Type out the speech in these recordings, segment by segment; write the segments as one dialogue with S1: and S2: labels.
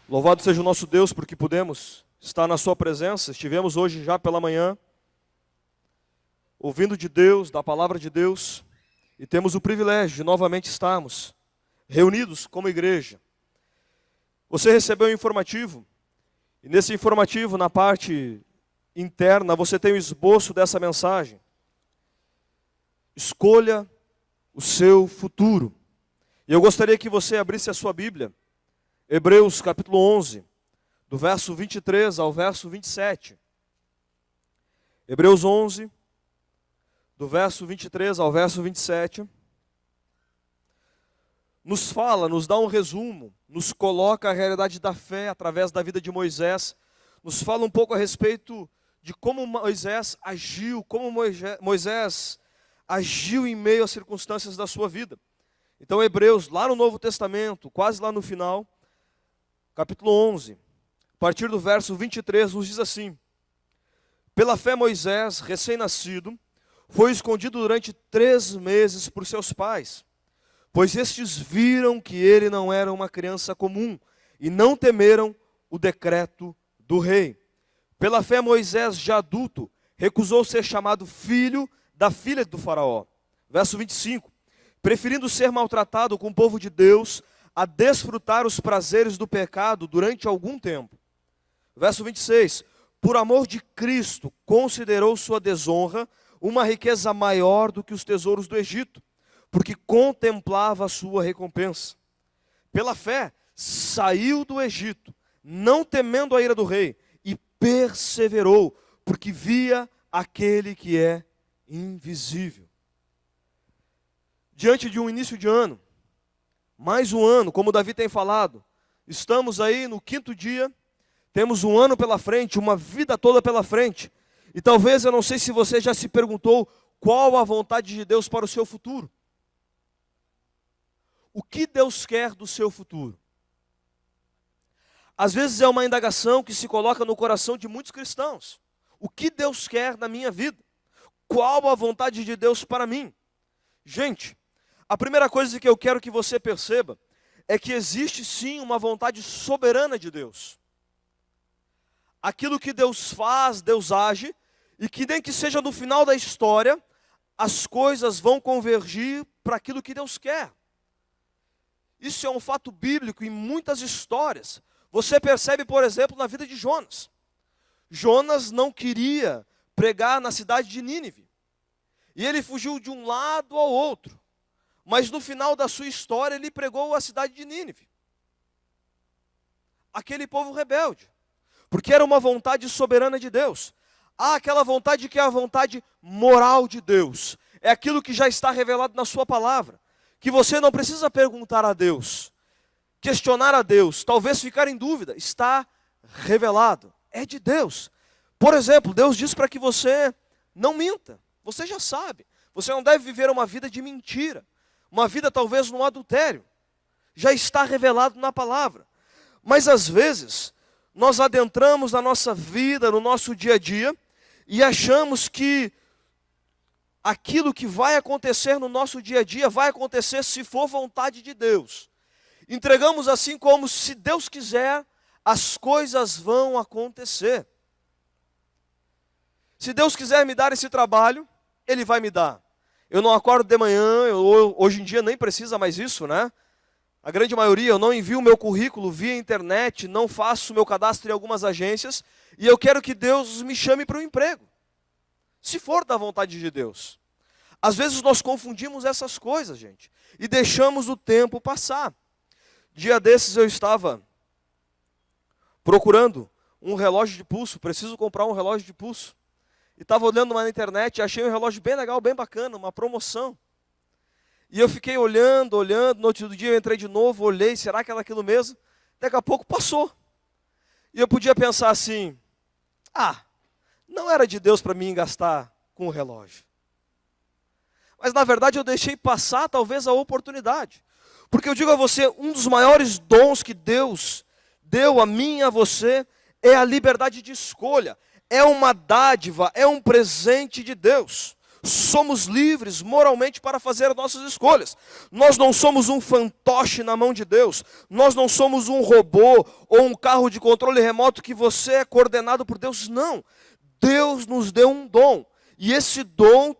S1: Louvado seja o nosso Deus, porque podemos estar na sua presença. Estivemos hoje já pela manhã, ouvindo de Deus, da palavra de Deus, e temos o privilégio de novamente estarmos reunidos como igreja. Você recebeu o informativo, e nesse informativo, na parte interna, você tem o esboço dessa mensagem. Escolha o seu futuro. E eu gostaria que você abrisse a sua Bíblia, Hebreus capítulo 11, do verso 23 ao verso 27. Hebreus 11, do verso 23 ao verso 27. Nos fala, nos dá um resumo, nos coloca a realidade da fé através da vida de Moisés. Nos fala um pouco a respeito de como Moisés agiu, como Moisés agiu em meio às circunstâncias da sua vida. Então Hebreus, lá no Novo Testamento, quase lá no final, capítulo 11, a partir do verso 23, nos diz assim: Pela fé Moisés, recém-nascido, foi escondido durante 3 meses por seus pais, pois estes viram que ele não era uma criança comum, e não temeram o decreto do rei. Pela fé Moisés, já adulto, recusou ser chamado filho da filha do faraó. Verso 25, preferindo ser maltratado com o povo de Deus, a desfrutar os prazeres do pecado durante algum tempo. Verso 26, por amor de Cristo, considerou sua desonra uma riqueza maior do que os tesouros do Egito, porque contemplava a sua recompensa. Pela fé, saiu do Egito, não temendo a ira do rei, e perseverou, porque via aquele que é invisível. Diante de um início de ano, mais um ano, como Davi tem falado, estamos aí no 5º dia, temos um ano pela frente, uma vida toda pela frente. E talvez, eu não sei se você já se perguntou qual a vontade de Deus para o seu futuro. O que Deus quer do seu futuro? Às vezes é uma indagação que se coloca no coração de muitos cristãos. O que Deus quer na minha vida? Qual a vontade de Deus para mim? Gente, a primeira coisa que eu quero que você perceba é que existe sim uma vontade soberana de Deus. Aquilo que Deus faz, Deus age, e que nem que seja no final da história, as coisas vão convergir para aquilo que Deus quer. Isso é um fato bíblico em muitas histórias. Você percebe, por exemplo, na vida de Jonas. Jonas não queria pregar na cidade de Nínive. E ele fugiu de um lado ao outro. Mas no final da sua história, ele pregou a cidade de Nínive. Aquele povo rebelde. Porque era uma vontade soberana de Deus. Há aquela vontade que é a vontade moral de Deus. É aquilo que já está revelado na sua palavra. Que você não precisa perguntar a Deus, questionar a Deus, talvez ficar em dúvida. Está revelado. É de Deus. Por exemplo, Deus diz para que você não minta. Você já sabe. Você não deve viver uma vida de mentira. Uma vida talvez no adultério. Já está revelado na palavra. Mas às vezes, nós adentramos na nossa vida, no nosso dia a dia, e achamos que aquilo que vai acontecer no nosso dia a dia, vai acontecer se for vontade de Deus. Entregamos assim como se Deus quiser, as coisas vão acontecer. Se Deus quiser me dar esse trabalho, Ele vai me dar. Eu não acordo de manhã, hoje em dia nem precisa mais isso, né? A grande maioria, eu não envio o meu currículo via internet, não faço o meu cadastro em algumas agências, e eu quero que Deus me chame para um emprego. Se for da vontade de Deus. Às vezes nós confundimos essas coisas, gente, e deixamos o tempo passar. Dia desses eu estava procurando um relógio de pulso, preciso comprar um relógio de pulso. E estava olhando na internet, achei um relógio bem legal, bem bacana, uma promoção. E eu fiquei olhando, no outro dia eu entrei de novo, olhei, será que era aquilo mesmo? Daqui a pouco passou. E eu podia pensar assim, não era de Deus para mim gastar com o relógio. Mas na verdade eu deixei passar talvez a oportunidade. Porque eu digo a você, um dos maiores dons que Deus deu a mim e a você é a liberdade de escolha. É uma dádiva, é um presente de Deus. somos livres moralmente para fazer as nossas escolhas. Nós não somos um fantoche na mão de Deus. Nós não somos um robô ou um carro de controle remoto que você é coordenado por Deus. Não. Deus nos deu um dom. E esse dom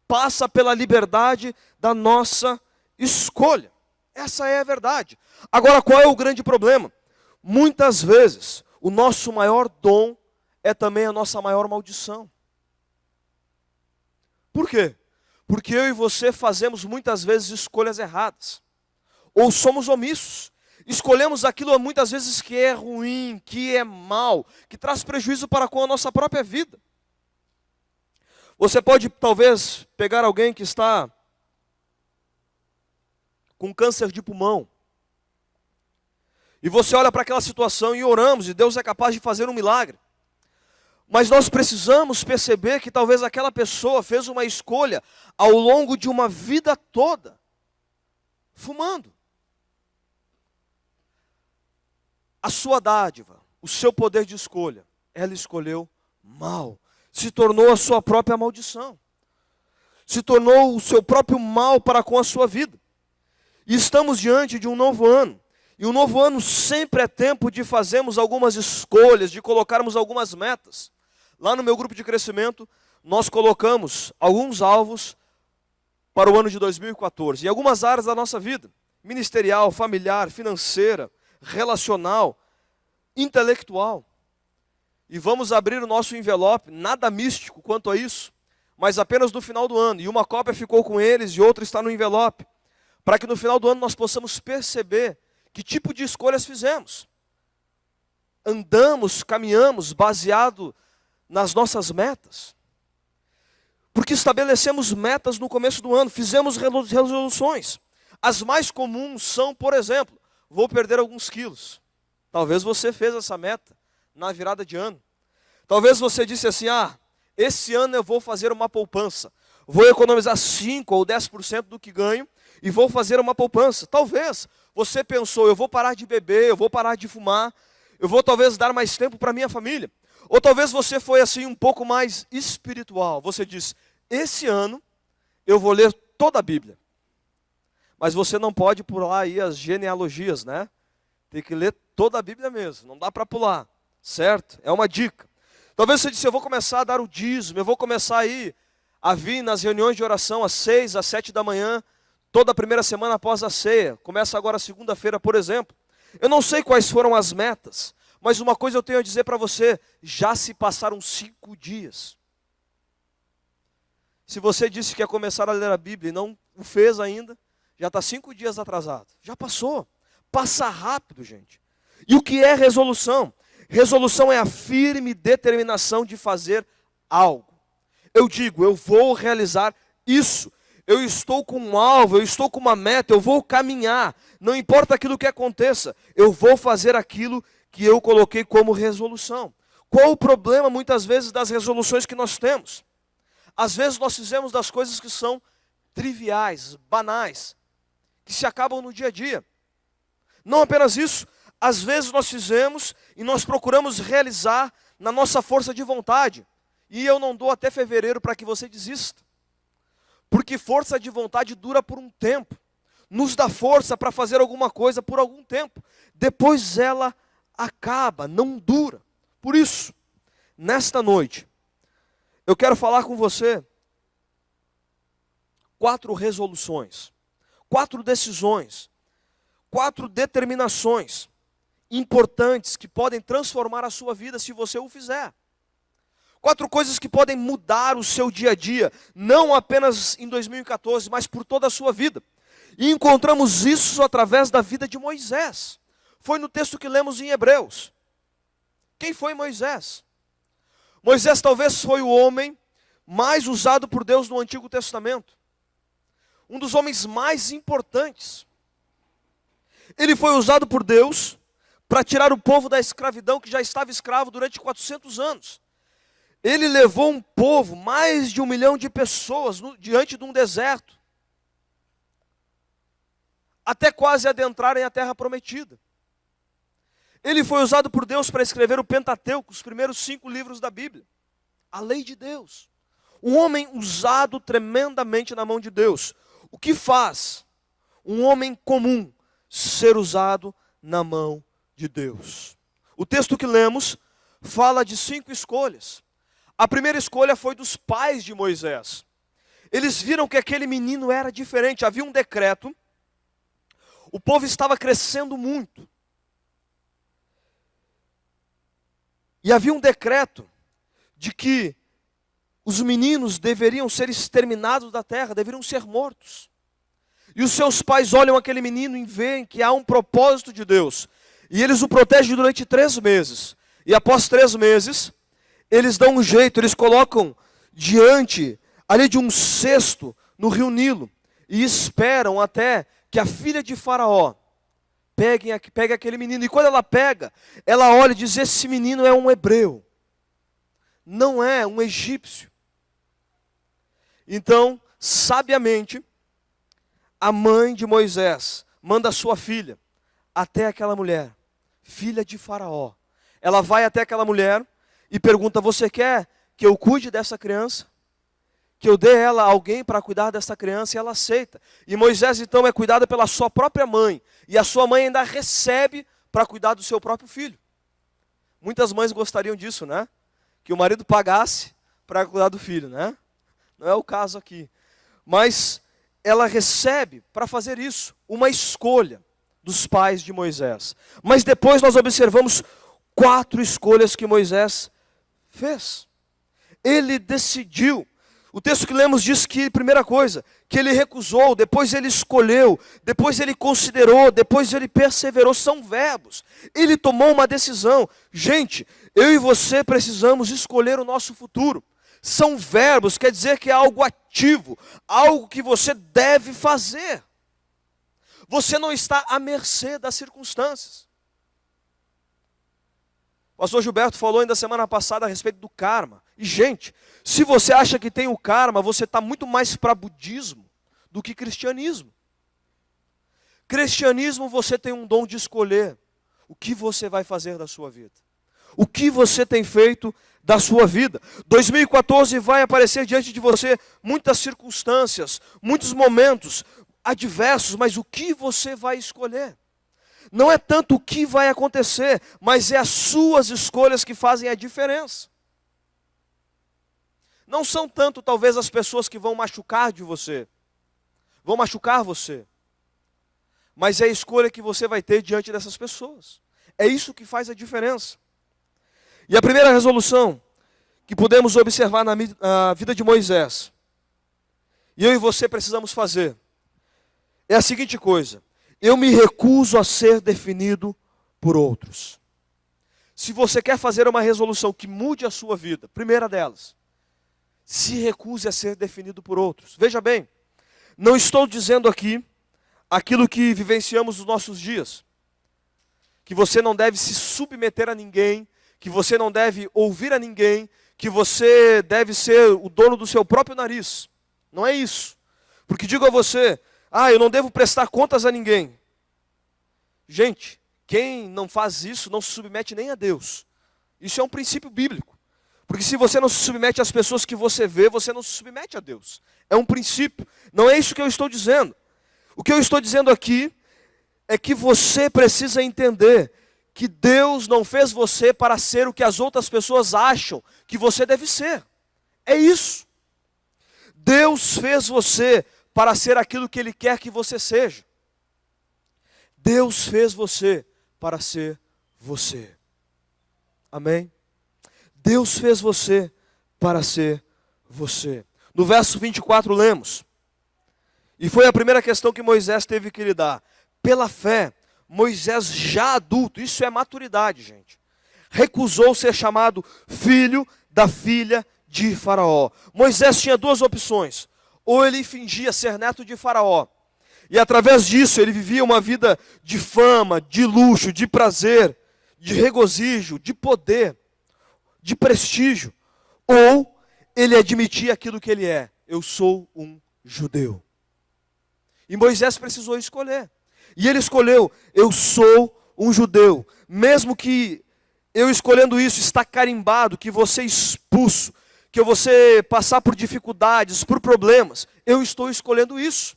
S1: passa pela liberdade da nossa escolha. Essa é a verdade. Agora, qual é o grande problema? Muitas vezes, o nosso maior dom é também a nossa maior maldição. Por quê? Porque eu e você fazemos muitas vezes escolhas erradas. Ou somos omissos. Escolhemos aquilo muitas vezes que é ruim, que é mal, que traz prejuízo para com a nossa própria vida. Você pode talvez pegar alguém que está com câncer de pulmão. E você olha para aquela situação e oramos, e Deus é capaz de fazer um milagre. Mas nós precisamos perceber que talvez aquela pessoa fez uma escolha ao longo de uma vida toda, fumando. A sua dádiva, o seu poder de escolha, ela escolheu mal. Se tornou a sua própria maldição. Se tornou o seu próprio mal para com a sua vida. E estamos diante de um novo ano. E o novo ano sempre é tempo de fazermos algumas escolhas, de colocarmos algumas metas. Lá no meu grupo de crescimento, nós colocamos alguns alvos para o ano de 2014. Em algumas áreas da nossa vida. Ministerial, familiar, financeira, relacional, intelectual. E vamos abrir o nosso envelope, nada místico quanto a isso, mas apenas no final do ano. E uma cópia ficou com eles e outra está no envelope. Para que no final do ano nós possamos perceber que tipo de escolhas fizemos. Andamos, caminhamos baseado nas nossas metas. Porque estabelecemos metas no começo do ano, fizemos resoluções. As mais comuns são, por exemplo, vou perder alguns quilos. Talvez você fez essa meta na virada de ano. Talvez você disse assim, esse ano eu vou fazer uma poupança. Vou economizar 5 ou 10% do que ganho e vou fazer uma poupança. Talvez você pensou, eu vou parar de beber, eu vou parar de fumar, eu vou talvez dar mais tempo para minha família. Ou talvez você foi assim um pouco mais espiritual. Você disse, esse ano eu vou ler toda a Bíblia. Mas você não pode pular aí as genealogias, né? Tem que ler toda a Bíblia mesmo, não dá para pular, certo? É uma dica. Talvez você disse, eu vou começar a dar o dízimo, eu vou começar aí a vir nas reuniões de oração às 6, às 7 da manhã, toda a primeira semana após a ceia. Começa agora segunda-feira, por exemplo. Eu não sei quais foram as metas, mas uma coisa eu tenho a dizer para você, já se passaram 5 dias. Se você disse que ia começar a ler a Bíblia e não o fez ainda, já está 5 dias atrasado. Já passou. Passa rápido, gente. E o que é resolução? Resolução é a firme determinação de fazer algo. Eu digo, eu vou realizar isso. Eu estou com um alvo, eu estou com uma meta, eu vou caminhar. Não importa aquilo que aconteça, eu vou fazer aquilo que eu coloquei como resolução. Qual o problema, muitas vezes, das resoluções que nós temos? Às vezes nós fizemos das coisas que são triviais, banais, que se acabam no dia a dia. Não apenas isso, às vezes nós fizemos e nós procuramos realizar na nossa força de vontade. E eu não dou até fevereiro para que você desista. Porque força de vontade dura por um tempo. Nos dá força para fazer alguma coisa por algum tempo. Depois ela acaba, não dura. Por isso, nesta noite, eu quero falar com você 4 resoluções, 4 decisões, 4 determinações importantes que podem transformar a sua vida se você o fizer. 4 coisas que podem mudar o seu dia a dia, não apenas em 2014, mas por toda a sua vida. E encontramos isso através da vida de Moisés. Foi no texto que lemos em Hebreus. Quem foi Moisés? Moisés talvez foi o homem mais usado por Deus no Antigo Testamento. Um dos homens mais importantes. Ele foi usado por Deus para tirar o povo da escravidão que já estava escravo durante 400 anos. Ele levou um povo, mais de 1 milhão de pessoas, diante de um deserto, até quase adentrarem a terra prometida. Ele foi usado por Deus para escrever o Pentateuco, os primeiros 5 livros da Bíblia. A lei de Deus. Um homem usado tremendamente na mão de Deus. O que faz um homem comum ser usado na mão de Deus? O texto que lemos fala de 5 escolhas. A primeira escolha foi dos pais de Moisés. Eles viram que aquele menino era diferente. Havia um decreto. O povo estava crescendo muito. E havia um decreto de que os meninos deveriam ser exterminados da terra, deveriam ser mortos. E os seus pais olham aquele menino e veem que há um propósito de Deus. E eles o protegem durante 3 meses. E após 3 meses, eles dão um jeito, eles colocam diante ali de um cesto no rio Nilo. E esperam até que a filha de Faraó pegue aquele menino. E quando ela pega, ela olha e diz: esse menino é um hebreu, não é um egípcio. Então, sabiamente, a mãe de Moisés manda a sua filha até aquela mulher, filha de Faraó. Ela vai até aquela mulher e pergunta: você quer que eu cuide dessa criança? Que eu dê ela a alguém para cuidar dessa criança? E ela aceita. E Moisés então é cuidado pela sua própria mãe. E a sua mãe ainda recebe para cuidar do seu próprio filho. Muitas mães gostariam disso, né? Que o marido pagasse para cuidar do filho, né? Não é o caso aqui. Mas ela recebe para fazer isso, uma escolha dos pais de Moisés. Mas depois nós observamos 4 escolhas que Moisés fez. Ele decidiu. O texto que lemos diz que, primeira coisa, que ele recusou, depois ele escolheu, depois ele considerou, depois ele perseverou. São verbos. Ele tomou uma decisão. Gente, eu e você precisamos escolher o nosso futuro. São verbos, quer dizer que é algo ativo, algo que você deve fazer. Você não está à mercê das circunstâncias. O pastor Gilberto falou ainda semana passada a respeito do karma. E gente, se você acha que tem o karma, você está muito mais para budismo do que cristianismo. Cristianismo, você tem um dom de escolher o que você vai fazer da sua vida. O que você tem feito da sua vida. 2014 vai aparecer diante de você muitas circunstâncias, muitos momentos adversos, mas o que você vai escolher? Não é tanto o que vai acontecer, mas é as suas escolhas que fazem a diferença. Não são tanto talvez as pessoas que vão machucar você, mas é a escolha que você vai ter diante dessas pessoas. É isso que faz a diferença. E a primeira resolução que podemos observar na vida de Moisés, e eu e você precisamos fazer, é a seguinte coisa: eu me recuso a ser definido por outros. Se você quer fazer uma resolução que mude a sua vida, primeira delas, se recuse a ser definido por outros. Veja bem, não estou dizendo aqui aquilo que vivenciamos nos nossos dias, que você não deve se submeter a ninguém, que você não deve ouvir a ninguém, que você deve ser o dono do seu próprio nariz. Não é isso. Porque digo a você: eu não devo prestar contas a ninguém. Gente, quem não faz isso não se submete nem a Deus. Isso é um princípio bíblico. Porque se você não se submete às pessoas que você vê, você não se submete a Deus. É um princípio. Não é isso que eu estou dizendo. O que eu estou dizendo aqui é que você precisa entender que Deus não fez você para ser o que as outras pessoas acham que você deve ser. É isso. Deus fez você para ser aquilo que Ele quer que você seja. Deus fez você para ser você. Amém? Deus fez você para ser você. No verso 24 lemos, e foi a primeira questão que Moisés teve que lidar. Pela fé, Moisés já adulto, isso é maturidade, gente, recusou ser chamado filho da filha de Faraó. Moisés tinha 2 opções: ou ele fingia ser neto de Faraó, e através disso ele vivia uma vida de fama, de luxo, de prazer, de regozijo, de poder, de prestígio, ou ele admitia aquilo que ele é: eu sou um judeu. E Moisés precisou escolher. E ele escolheu: eu sou um judeu. Mesmo que eu escolhendo isso, está carimbado, que você expulso, que você passar por dificuldades, por problemas, eu estou escolhendo isso.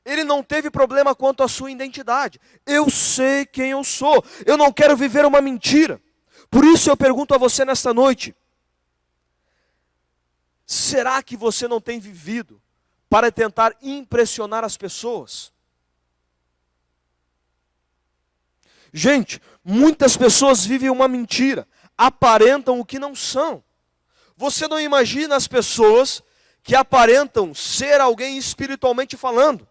S1: Ele não teve problema quanto à sua identidade. Eu sei quem eu sou. Eu não quero viver uma mentira. Por isso eu pergunto a você nesta noite: será que você não tem vivido para tentar impressionar as pessoas? Gente, muitas pessoas vivem uma mentira, aparentam o que não são. Você não imagina as pessoas que aparentam ser alguém espiritualmente falando,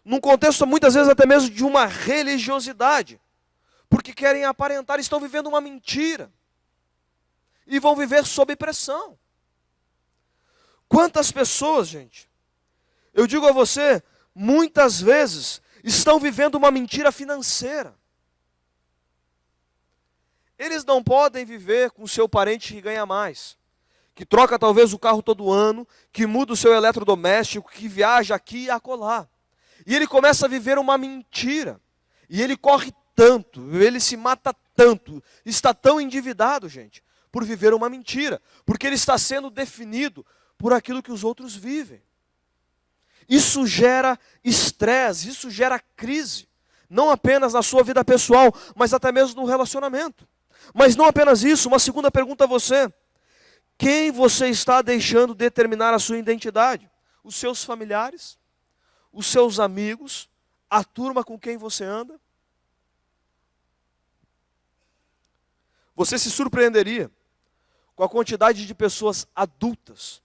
S1: num contexto muitas vezes até mesmo de uma religiosidade, porque querem aparentar, estão vivendo uma mentira e vão viver sob pressão. Quantas pessoas, gente, eu digo a você, muitas vezes estão vivendo uma mentira financeira. Eles não podem viver com o seu parente que ganha mais, que troca talvez o carro todo ano, que muda o seu eletrodoméstico, que viaja aqui e acolá. E ele começa a viver uma mentira. E ele corre tanto, ele se mata tanto, está tão endividado, gente, por viver uma mentira, porque ele está sendo definido por aquilo que os outros vivem. Isso gera estresse, isso gera crise, não apenas na sua vida pessoal, mas até mesmo no relacionamento. Mas não apenas isso, uma segunda pergunta a você: quem você está deixando determinar a sua identidade? Os seus familiares? Os seus amigos? A turma com quem você anda? Você se surpreenderia com a quantidade de pessoas adultas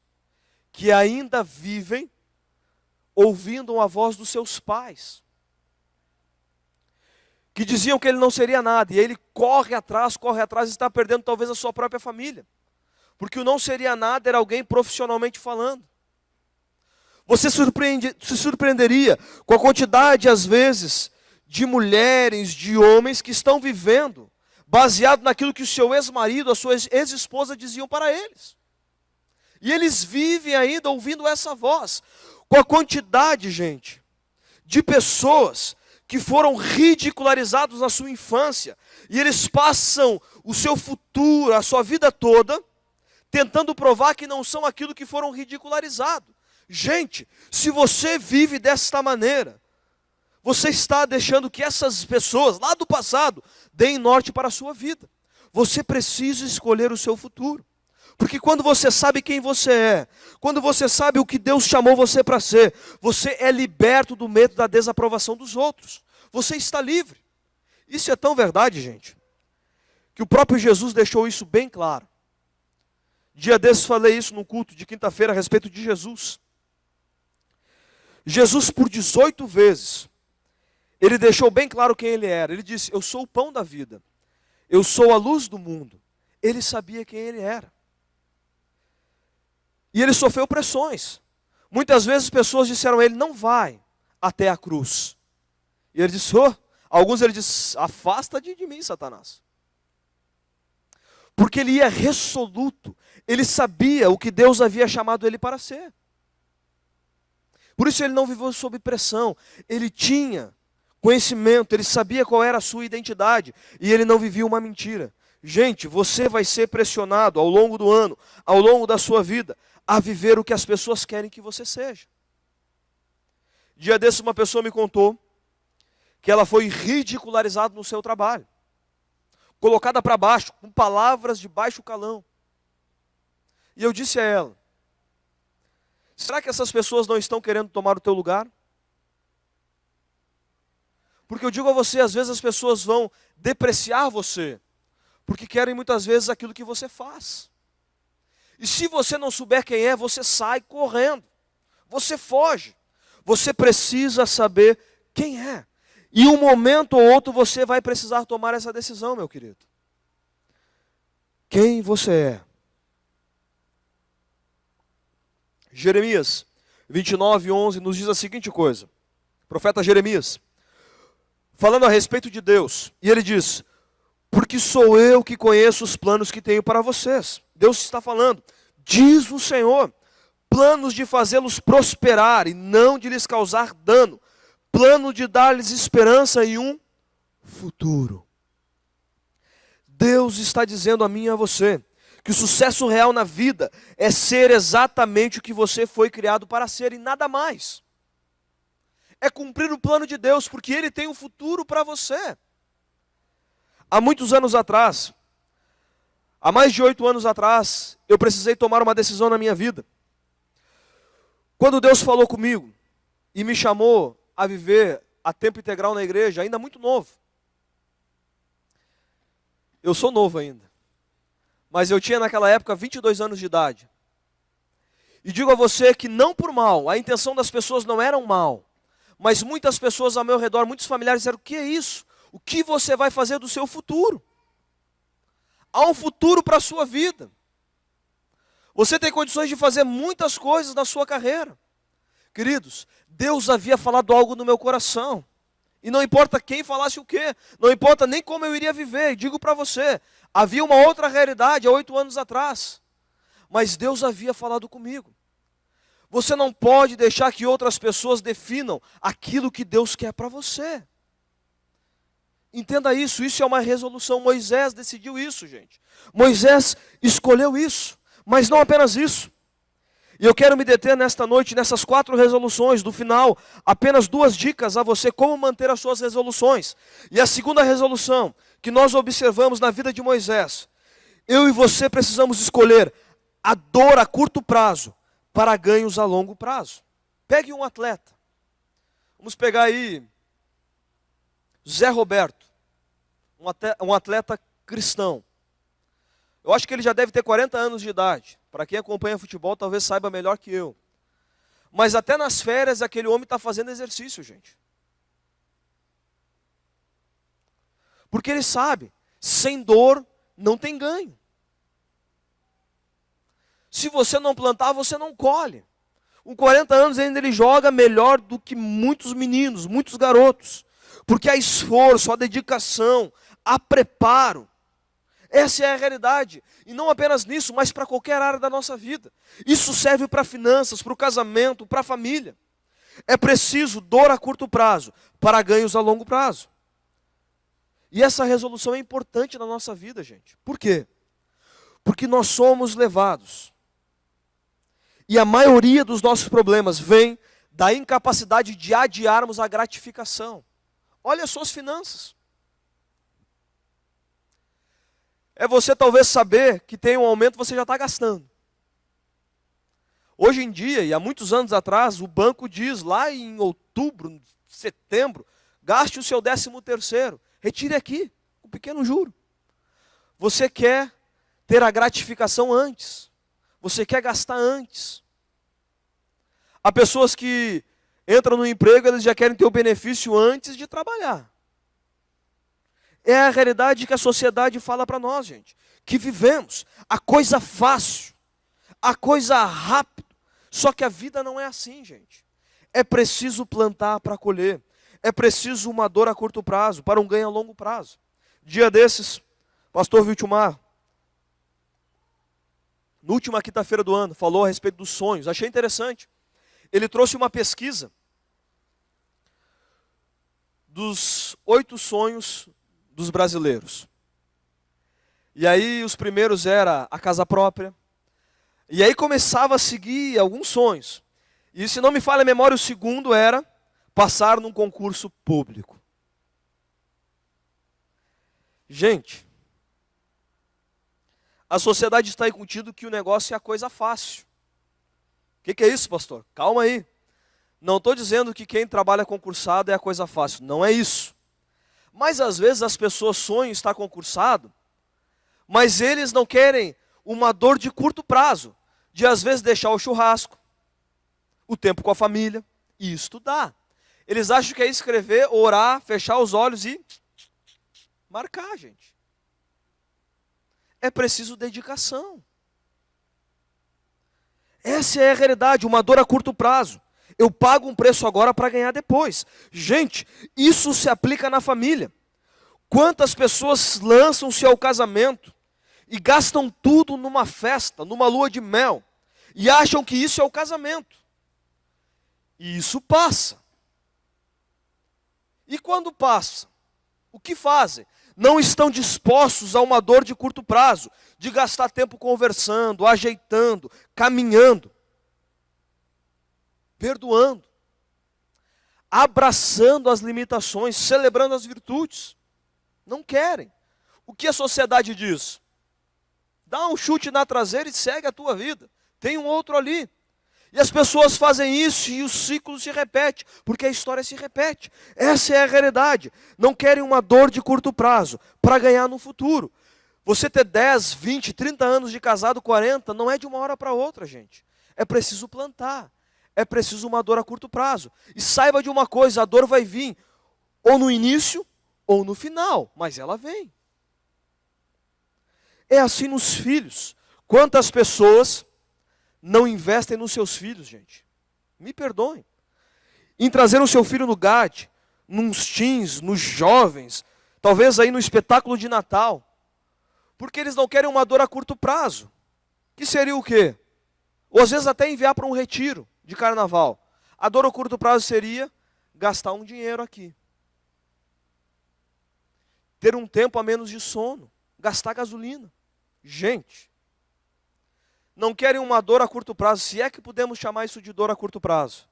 S1: que ainda vivem ouvindo a voz dos seus pais, que diziam que ele não seria nada, e ele corre atrás e está perdendo talvez a sua própria família, porque o não seria nada era alguém profissionalmente falando. Você se surpreenderia com a quantidade, às vezes, de mulheres, de homens que estão vivendo baseado naquilo que o seu ex-marido, a sua ex-esposa diziam para eles. E eles vivem ainda ouvindo essa voz, com a quantidade, gente, de pessoas que foram ridicularizados na sua infância, e eles passam o seu futuro, a sua vida toda, tentando provar que não são aquilo que foram ridicularizados. Gente, se você vive desta maneira, você está deixando que essas pessoas lá do passado deem norte para a sua vida. Você precisa escolher o seu futuro. Porque quando você sabe quem você é, quando você sabe o que Deus chamou você para ser, você é liberto do medo da desaprovação dos outros. Você está livre. Isso é tão verdade, gente, que o próprio Jesus deixou isso bem claro. Dia desses falei isso no culto de quinta-feira a respeito de Jesus. Jesus, por 18 vezes, ele deixou bem claro quem ele era. Ele disse: eu sou o pão da vida, eu sou a luz do mundo. Ele sabia quem ele era. E ele sofreu pressões. Muitas vezes pessoas disseram a ele: não vai até a cruz. E ele disse: alguns ele disse: afasta de mim, Satanás. Porque ele ia resoluto. Ele sabia o que Deus havia chamado ele para ser. Por isso ele não viveu sob pressão. Ele tinha conhecimento, ele sabia qual era a sua identidade. E ele não vivia uma mentira. Gente, você vai ser pressionado ao longo do ano, ao longo da sua vida, a viver o que as pessoas querem que você seja. Dia desses uma pessoa me contou que ela foi ridicularizada no seu trabalho, colocada para baixo, com palavras de baixo calão. E eu disse a ela: será que essas pessoas não estão querendo tomar o teu lugar? Porque eu digo a você, às vezes as pessoas vão depreciar você, porque querem muitas vezes aquilo que você faz. E se você não souber quem é, você sai correndo, você foge. Você precisa saber quem é. E um momento ou outro você vai precisar tomar essa decisão, meu querido. Quem você é? Jeremias 29:11 nos diz a seguinte coisa. O profeta Jeremias, falando a respeito de Deus, e ele diz: porque sou eu que conheço os planos que tenho para vocês. Deus está falando, diz o Senhor, planos de fazê-los prosperar e não de lhes causar dano, plano de dar-lhes esperança e um futuro. Deus está dizendo a mim e a você que o sucesso real na vida é ser exatamente o que você foi criado para ser e nada mais. É cumprir o plano de Deus, porque Ele tem um futuro para você. Há muitos anos atrás, há mais de 8 anos atrás, eu precisei tomar uma decisão na minha vida. Quando Deus falou comigo e me chamou a viver a tempo integral na igreja, ainda muito novo. Eu sou novo ainda. Mas eu tinha naquela época 22 anos de idade. E digo a você que não por mal, a intenção das pessoas não era mal. Mas muitas pessoas ao meu redor, muitos familiares disseram, o que é isso? O que você vai fazer do seu futuro? Há um futuro para a sua vida. Você tem condições de fazer muitas coisas na sua carreira. Queridos, Deus havia falado algo no meu coração. E não importa quem falasse o quê, não importa nem como eu iria viver. Digo para você, havia uma outra realidade há 8 anos atrás. Mas Deus havia falado comigo. Você não pode deixar que outras pessoas definam aquilo que Deus quer para você. Entenda isso, isso é uma resolução. Moisés decidiu isso, gente. Moisés escolheu isso, mas não apenas isso. E eu quero me deter nesta noite, nessas 4 resoluções, do final, apenas 2 dicas a você como manter as suas resoluções. E a segunda resolução que nós observamos na vida de Moisés, eu e você precisamos escolher a dor a curto prazo para ganhos a longo prazo. Pegue um atleta. Vamos pegar aí Zé Roberto, um atleta cristão. Eu acho que ele já deve ter 40 anos de idade. Para quem acompanha futebol, talvez saiba melhor que eu. Mas até nas férias, aquele homem está fazendo exercício, gente. Porque ele sabe, sem dor não tem ganho. Se você não plantar, você não colhe. Com 40 anos ainda ele joga melhor do que muitos meninos, muitos garotos. Porque há esforço, há dedicação, há preparo. Essa é a realidade. E não apenas nisso, mas para qualquer área da nossa vida. Isso serve para finanças, para o casamento, para a família. É preciso dor a curto prazo para ganhos a longo prazo. E essa resolução é importante na nossa vida, gente. Por quê? Porque nós somos levados. E a maioria dos nossos problemas vem da incapacidade de adiarmos a gratificação. Olha as suas finanças. É você talvez saber que tem um aumento, você já está gastando. Hoje em dia, e há muitos anos atrás, o banco diz lá em outubro, setembro, gaste o seu 13º, retire aqui, com pequeno juro. Você quer ter a gratificação antes, você quer gastar antes. Há pessoas que entram no emprego, eles já querem ter o benefício antes de trabalhar. É a realidade que a sociedade fala para nós, gente. Que vivemos a coisa fácil, a coisa rápida. Só que a vida não é assim, gente. É preciso plantar para colher. É preciso uma dor a curto prazo, para um ganho a longo prazo. Dia desses, pastor Viltumar, na última quinta-feira do ano, falou a respeito dos sonhos. Achei interessante. Ele trouxe uma pesquisa dos 8 sonhos dos brasileiros. E aí os primeiros era a casa própria. E aí começava a seguir alguns sonhos. E se não me falha a memória, o segundo era passar num concurso público. Gente, a sociedade está incutindo que o negócio é a coisa fácil. O que é isso, pastor? Calma aí. Não estou dizendo que quem trabalha concursado é a coisa fácil. Não é isso. Mas às vezes as pessoas sonham estar concursado, mas eles não querem uma dor de curto prazo, de às vezes deixar o churrasco, o tempo com a família e estudar. Eles acham que é escrever, orar, fechar os olhos e marcar, gente. É preciso dedicação. Essa é a realidade, uma dor a curto prazo. Eu pago um preço agora para ganhar depois. Gente, isso se aplica na família. Quantas pessoas lançam-se ao casamento e gastam tudo numa festa, numa lua de mel, e acham que isso é o casamento. E isso passa. E quando passa, o que fazem? não estão dispostos a uma dor de curto prazo, de gastar tempo conversando, ajeitando, caminhando, perdoando, abraçando as limitações, celebrando as virtudes. Não querem. O que a sociedade diz? Dá um chute na traseira e segue a tua vida. Tem um outro ali. E as pessoas fazem isso e o ciclo se repete, porque a história se repete. Essa é a realidade. Não querem uma dor de curto prazo para ganhar no futuro. Você ter 10, 20, 30 anos de casado, 40, não é de uma hora para outra, gente. É preciso plantar. É preciso uma dor a curto prazo. E saiba de uma coisa, a dor vai vir ou no início ou no final, mas ela vem. É assim nos filhos. Quantas pessoas não investem nos seus filhos, gente? Me perdoem. Em trazer o seu filho no GAD, nos teens, nos jovens, talvez aí no espetáculo de Natal, porque eles não querem uma dor a curto prazo. Que seria o quê? Ou às vezes até enviar para um retiro de carnaval. A dor a curto prazo seria gastar um dinheiro aqui. Ter um tempo a menos de sono. Gastar gasolina. Gente, não querem uma dor a curto prazo, se é que podemos chamar isso de dor a curto prazo,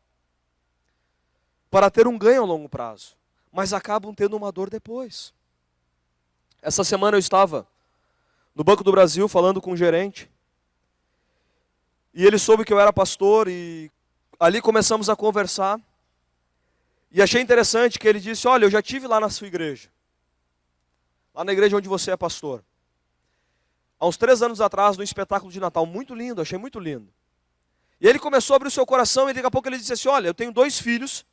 S1: para ter um ganho a longo prazo, mas acabam tendo uma dor depois. Essa semana eu estava no Banco do Brasil falando com um gerente, e ele soube que eu era pastor, e ali começamos a conversar, e achei interessante que ele disse: olha, eu já estive lá na sua igreja, lá na igreja onde você é pastor. Há uns 3 anos atrás, no espetáculo de Natal, muito lindo, achei muito lindo. E ele começou a abrir o seu coração e daqui a pouco ele disse assim: olha, eu tenho 2 filhos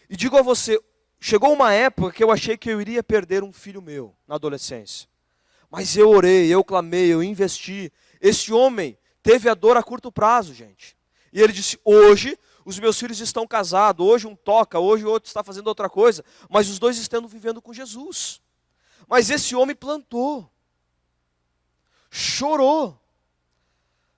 S1: e digo a você, chegou uma época que eu achei que eu iria perder um filho meu na adolescência. Mas eu orei, eu clamei, eu investi. Esse homem teve a dor a curto prazo, gente. E ele disse: hoje os meus filhos estão casados, hoje um toca, hoje o outro está fazendo outra coisa, mas os 2 estão vivendo com Jesus. Mas esse homem plantou. Chorou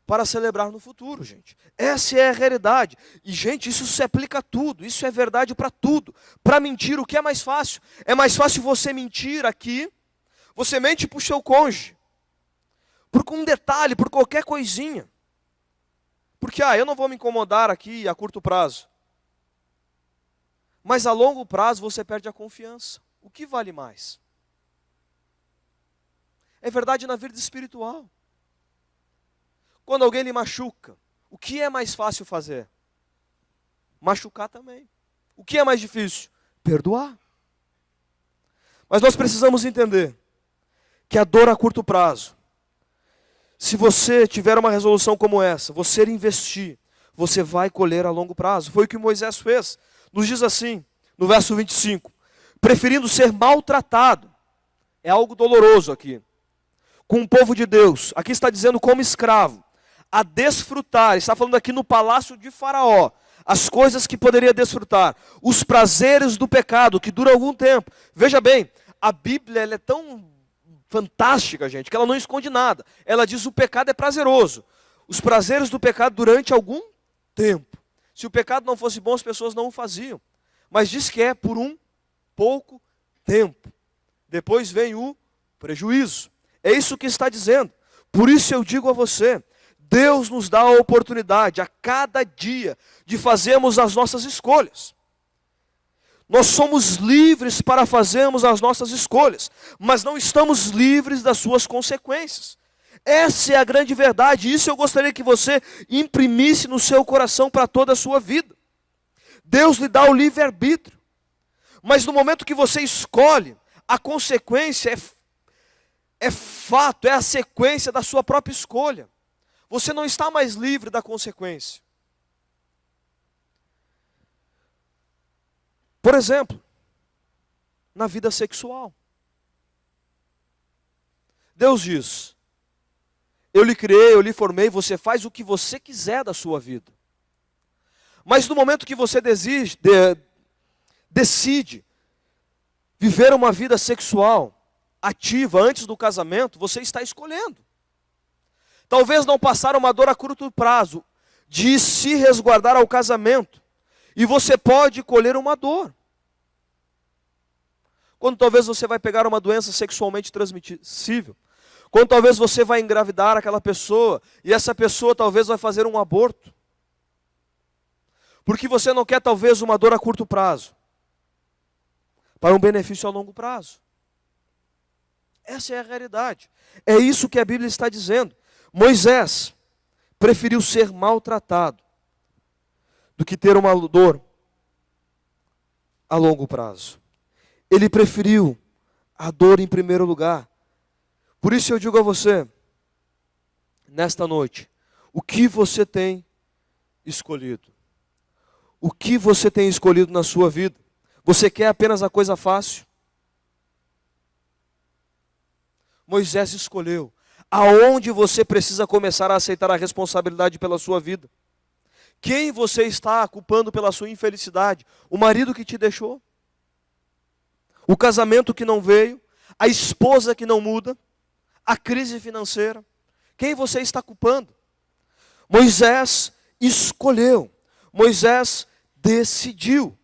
S1: para celebrar no futuro, gente. Essa é a realidade. E, gente, isso se aplica a tudo. Isso é verdade para tudo. Para mentir, o que é mais fácil? É mais fácil você mentir aqui. Você mente para o seu cônjuge. Por um detalhe, por qualquer coisinha. Porque, eu não vou me incomodar aqui a curto prazo. Mas a longo prazo você perde a confiança. O que vale mais? É verdade na vida espiritual. Quando alguém lhe machuca, o que é mais fácil fazer? Machucar também. O que é mais difícil? Perdoar. Mas nós precisamos entender que a dor a curto prazo, se você tiver uma resolução como essa, você investir, você vai colher a longo prazo. Foi o que Moisés fez. Nos diz assim, no verso 25, preferindo ser maltratado, é algo doloroso aqui, com o povo de Deus, aqui está dizendo como escravo, a desfrutar, está falando aqui no palácio de Faraó, as coisas que poderia desfrutar, os prazeres do pecado, que dura algum tempo. Veja bem, a Bíblia ela é tão fantástica, gente, que ela não esconde nada. Ela diz: o pecado é prazeroso, os prazeres do pecado durante algum tempo. Se o pecado não fosse bom, as pessoas não o faziam. Mas diz que é por um pouco tempo. Depois vem o prejuízo. É isso que está dizendo. Por isso eu digo a você, Deus nos dá a oportunidade a cada dia de fazermos as nossas escolhas. Nós somos livres para fazermos as nossas escolhas, mas não estamos livres das suas consequências. Essa é a grande verdade, isso eu gostaria que você imprimisse no seu coração para toda a sua vida. Deus lhe dá o livre-arbítrio, mas no momento que você escolhe, a consequência é fato, é a sequência da sua própria escolha. Você não está mais livre da consequência. Por exemplo, na vida sexual. Deus diz: eu lhe criei, eu lhe formei, você faz o que você quiser da sua vida. Mas no momento que você decide viver uma vida sexual ativa antes do casamento, você está escolhendo. Talvez não passar uma dor a curto prazo de se resguardar ao casamento. E você pode colher uma dor. Quando talvez você vai pegar uma doença sexualmente transmissível. Quando talvez você vai engravidar aquela pessoa e essa pessoa talvez vai fazer um aborto. Porque você não quer talvez uma dor a curto prazo, para um benefício a longo prazo. Essa é a realidade. É isso que a Bíblia está dizendo. Moisés preferiu ser maltratado do que ter uma dor a longo prazo. Ele preferiu a dor em primeiro lugar. Por isso eu digo a você, nesta noite, o que você tem escolhido? O que você tem escolhido na sua vida? Você quer apenas a coisa fácil? Moisés escolheu aonde você precisa começar a aceitar a responsabilidade pela sua vida. Quem você está culpando pela sua infelicidade? O marido que te deixou? O casamento que não veio? A esposa que não muda? A crise financeira? Quem você está culpando? Moisés escolheu. Moisés decidiu.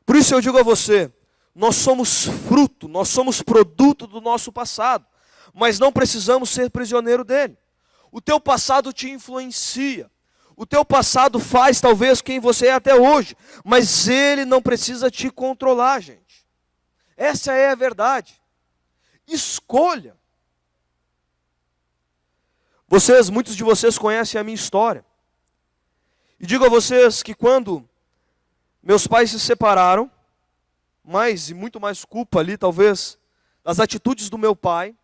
S1: Por isso eu digo a você, nós somos fruto, nós somos produto do nosso passado, mas não precisamos ser prisioneiro dele. O teu passado te influencia. O teu passado faz talvez quem você é até hoje, mas ele não precisa te controlar, gente. Essa é a verdade. Escolha. Muitos de vocês conhecem a minha história. E digo a vocês que quando meus pais se separaram, e muito mais culpa ali talvez das atitudes do meu pai,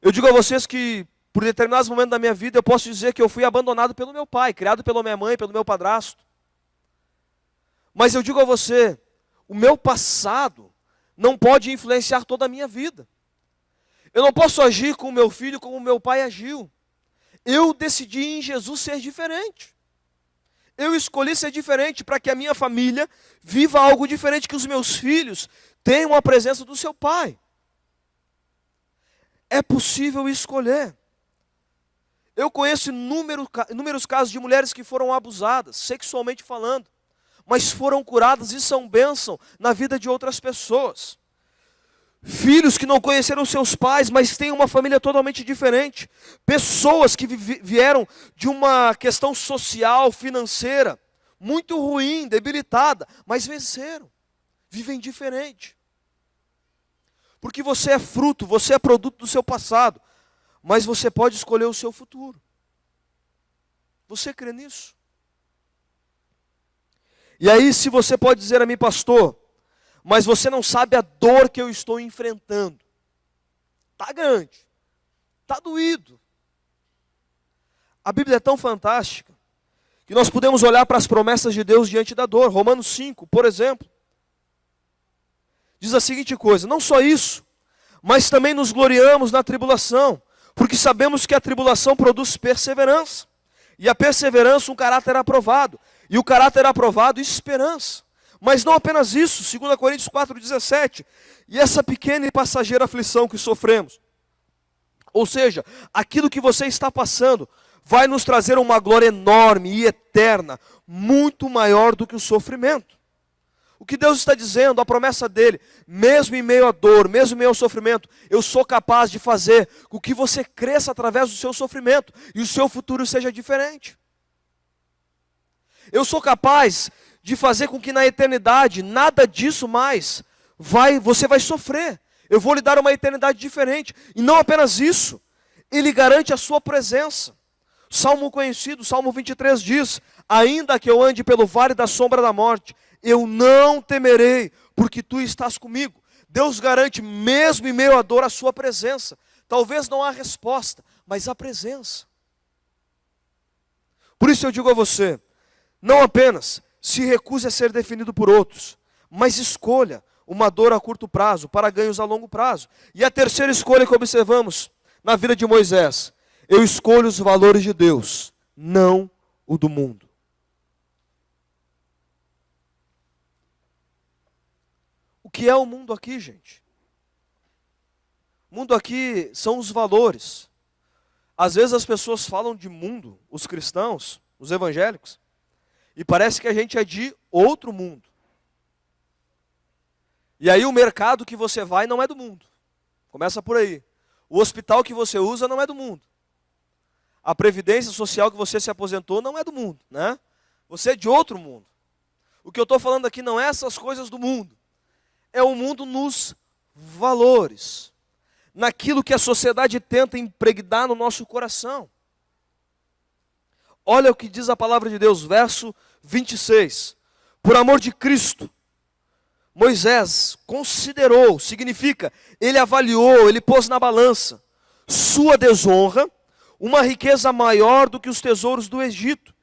S1: eu digo a vocês que por determinados momentos da minha vida eu posso dizer que eu fui abandonado pelo meu pai, criado pela minha mãe, pelo meu padrasto. Mas eu digo a você, o meu passado não pode influenciar toda a minha vida. Eu não posso agir com o meu filho como o meu pai agiu. Eu decidi em Jesus ser diferente. Eu escolhi ser diferente para que a minha família viva algo diferente, que os meus filhos tenham a presença do seu pai. É possível escolher. Eu conheço inúmeros casos de mulheres que foram abusadas, sexualmente falando, mas foram curadas e são bênção na vida de outras pessoas. Filhos que não conheceram seus pais, mas têm uma família totalmente diferente. Pessoas que vieram de uma questão social, financeira, muito ruim, debilitada, mas venceram. Vivem diferente. Porque você é fruto, você é produto do seu passado, mas você pode escolher o seu futuro. Você crê nisso? E aí, se você pode dizer a mim, pastor, mas você não sabe a dor que eu estou enfrentando. Está grande, está doído. A Bíblia é tão fantástica que nós podemos olhar para as promessas de Deus diante da dor. Romanos 5, por exemplo, diz a seguinte coisa: não só isso, mas também nos gloriamos na tribulação, porque sabemos que a tribulação produz perseverança, e a perseverança um caráter aprovado, e o caráter aprovado esperança. Mas não apenas isso, 2 Coríntios 4,17, e essa pequena e passageira aflição que sofremos, ou seja, aquilo que você está passando, vai nos trazer uma glória enorme e eterna, muito maior do que o sofrimento. O que Deus está dizendo, a promessa dele, mesmo em meio à dor, mesmo em meio ao sofrimento, eu sou capaz de fazer com que você cresça através do seu sofrimento, e o seu futuro seja diferente. Eu sou capaz de fazer com que na eternidade, nada disso mais, você vai sofrer. Eu vou lhe dar uma eternidade diferente. E não apenas isso, ele garante a sua presença. Salmo conhecido, Salmo 23 diz: ainda que eu ande pelo vale da sombra da morte, eu não temerei, porque tu estás comigo. Deus garante, mesmo em meio à dor, a sua presença. Talvez não há resposta, mas a presença. Por isso eu digo a você, não apenas se recuse a ser definido por outros, mas escolha uma dor a curto prazo para ganhos a longo prazo. E a terceira escolha que observamos na vida de Moisés: eu escolho os valores de Deus, não o do mundo. O que é o mundo aqui, gente? O mundo aqui são os valores. Às vezes as pessoas falam de mundo, os cristãos, os evangélicos, e parece que a gente é de outro mundo. E aí o mercado que você vai não é do mundo. Começa por aí. O hospital que você usa não é do mundo. A previdência social que você se aposentou não é do mundo, né? Você é de outro mundo. O que eu estou falando aqui não é essas coisas do mundo. É o mundo nos valores. Naquilo que a sociedade tenta impregnar no nosso coração. Olha o que diz a palavra de Deus, verso 26. Por amor de Cristo, Moisés considerou, significa, ele avaliou, ele pôs na balança sua desonra, uma riqueza maior do que os tesouros do Egito.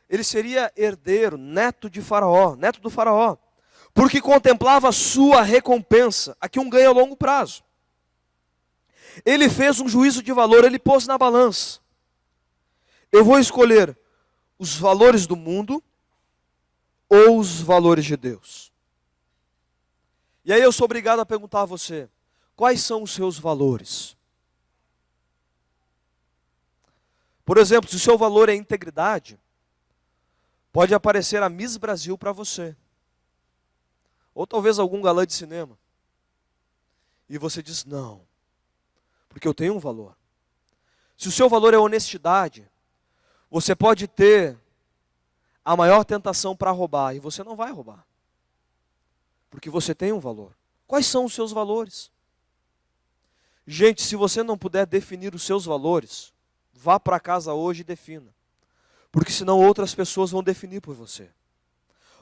S1: Ele seria herdeiro, neto de Faraó, neto do Faraó, porque contemplava a sua recompensa, aqui um ganho a longo prazo. Ele fez um juízo de valor, ele pôs na balança. Eu vou escolher os valores do mundo ou os valores de Deus. E aí eu sou obrigado a perguntar a você, quais são os seus valores? Por exemplo, se o seu valor é integridade, pode aparecer a Miss Brasil para você. Ou talvez algum galã de cinema. E você diz, não, porque eu tenho um valor. Se o seu valor é honestidade, você pode ter a maior tentação para roubar, e você não vai roubar. Porque você tem um valor. Quais são os seus valores? Gente, se você não puder definir os seus valores, vá para casa hoje e defina. Porque senão outras pessoas vão definir por você.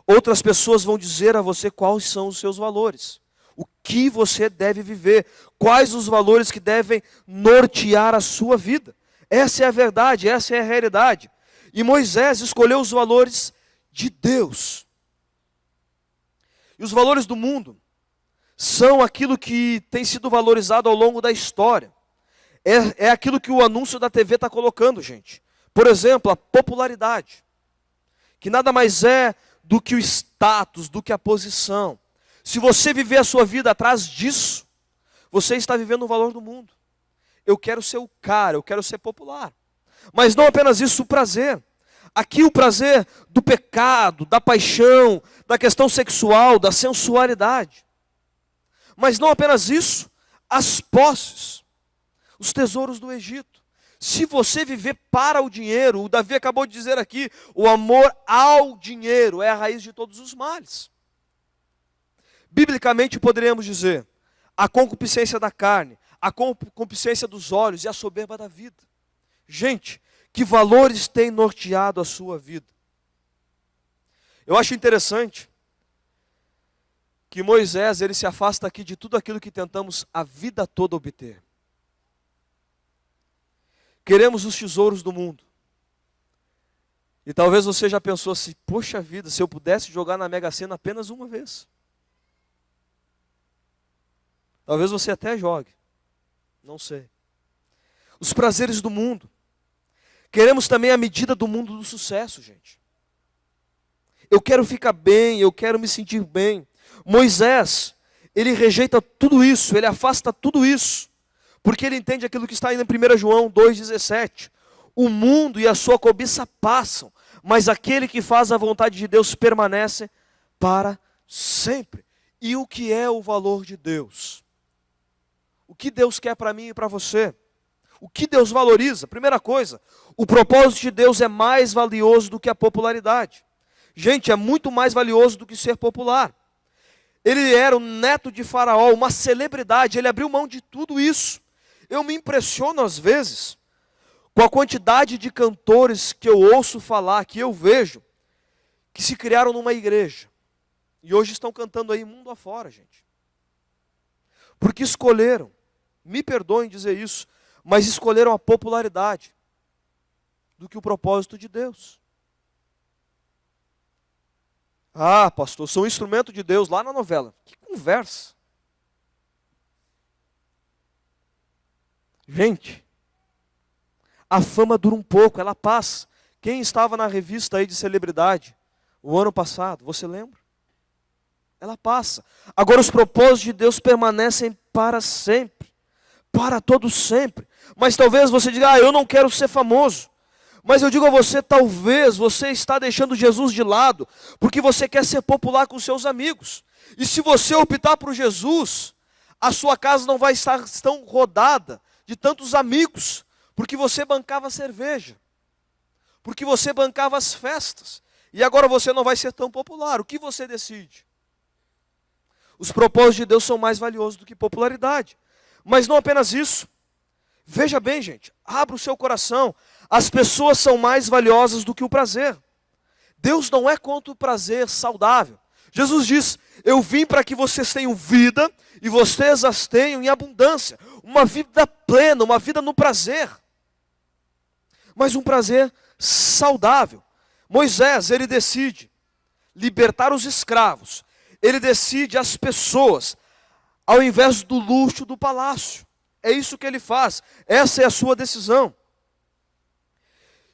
S1: Outras pessoas vão dizer a você quais são os seus valores. O que você deve viver. Quais os valores que devem nortear a sua vida. Essa é a verdade, essa é a realidade. E Moisés escolheu os valores de Deus. E os valores do mundo são aquilo que tem sido valorizado ao longo da história. É aquilo que o anúncio da TV está colocando, gente. Por exemplo, a popularidade, que nada mais é do que o status, do que a posição. Se você viver a sua vida atrás disso, você está vivendo o valor do mundo. Eu quero ser o cara, eu quero ser popular. Mas não apenas isso, o prazer. Aqui o prazer do pecado, da paixão, da questão sexual, da sensualidade. Mas não apenas isso, as posses, os tesouros do Egito. Se você viver para o dinheiro, o Davi acabou de dizer aqui, o amor ao dinheiro é a raiz de todos os males. Biblicamente poderíamos dizer, a concupiscência da carne, a concupiscência dos olhos e a soberba da vida. Gente, que valores têm norteado a sua vida? Eu acho interessante que Moisés, ele se afasta aqui de tudo aquilo que tentamos a vida toda obter. Queremos os tesouros do mundo. E talvez você já pensou assim, poxa vida, se eu pudesse jogar na Mega Sena apenas uma vez. Talvez você até jogue, não sei. Os prazeres do mundo. Queremos também a medida do mundo do sucesso, gente. Eu quero ficar bem, eu quero me sentir bem. Moisés, ele rejeita tudo isso, ele afasta tudo isso. Porque ele entende aquilo que está aí em 1 João 2,17. O mundo e a sua cobiça passam, mas aquele que faz a vontade de Deus permanece para sempre. E o que é o valor de Deus? O que Deus quer para mim e para você? O que Deus valoriza? Primeira coisa, o propósito de Deus é mais valioso do que a popularidade. Gente, é muito mais valioso do que ser popular. Ele era o neto de Faraó, uma celebridade, ele abriu mão de tudo isso. Eu me impressiono às vezes com a quantidade de cantores que eu ouço falar, que eu vejo, que se criaram numa igreja. E hoje estão cantando aí mundo afora, gente. Porque escolheram, me perdoem dizer isso, mas escolheram a popularidade do que o propósito de Deus. Ah, pastor, sou um instrumento de Deus lá na novela. Que conversa. Gente, a fama dura um pouco, ela passa. Quem estava na revista aí de celebridade o ano passado, você lembra? Ela passa. Agora os propósitos de Deus permanecem para sempre. Para todo sempre. Mas talvez você diga, eu não quero ser famoso. Mas eu digo a você, talvez você está deixando Jesus de lado, porque você quer ser popular com seus amigos. E se você optar por Jesus, a sua casa não vai estar tão rodada de tantos amigos, porque você bancava a cerveja, porque você bancava as festas, e agora você não vai ser tão popular. O que você decide? Os propósitos de Deus são mais valiosos do que popularidade. Mas não apenas isso. Veja bem, gente, abra o seu coração. As pessoas são mais valiosas do que o prazer. Deus não é contra o prazer saudável. Jesus diz: eu vim para que vocês tenham vida e vocês as tenham em abundância. Uma vida plena, uma vida no prazer. Mas um prazer saudável. Moisés, ele decide libertar os escravos. Ele decide as pessoas, ao invés do luxo do palácio. É isso que ele faz. Essa é a sua decisão.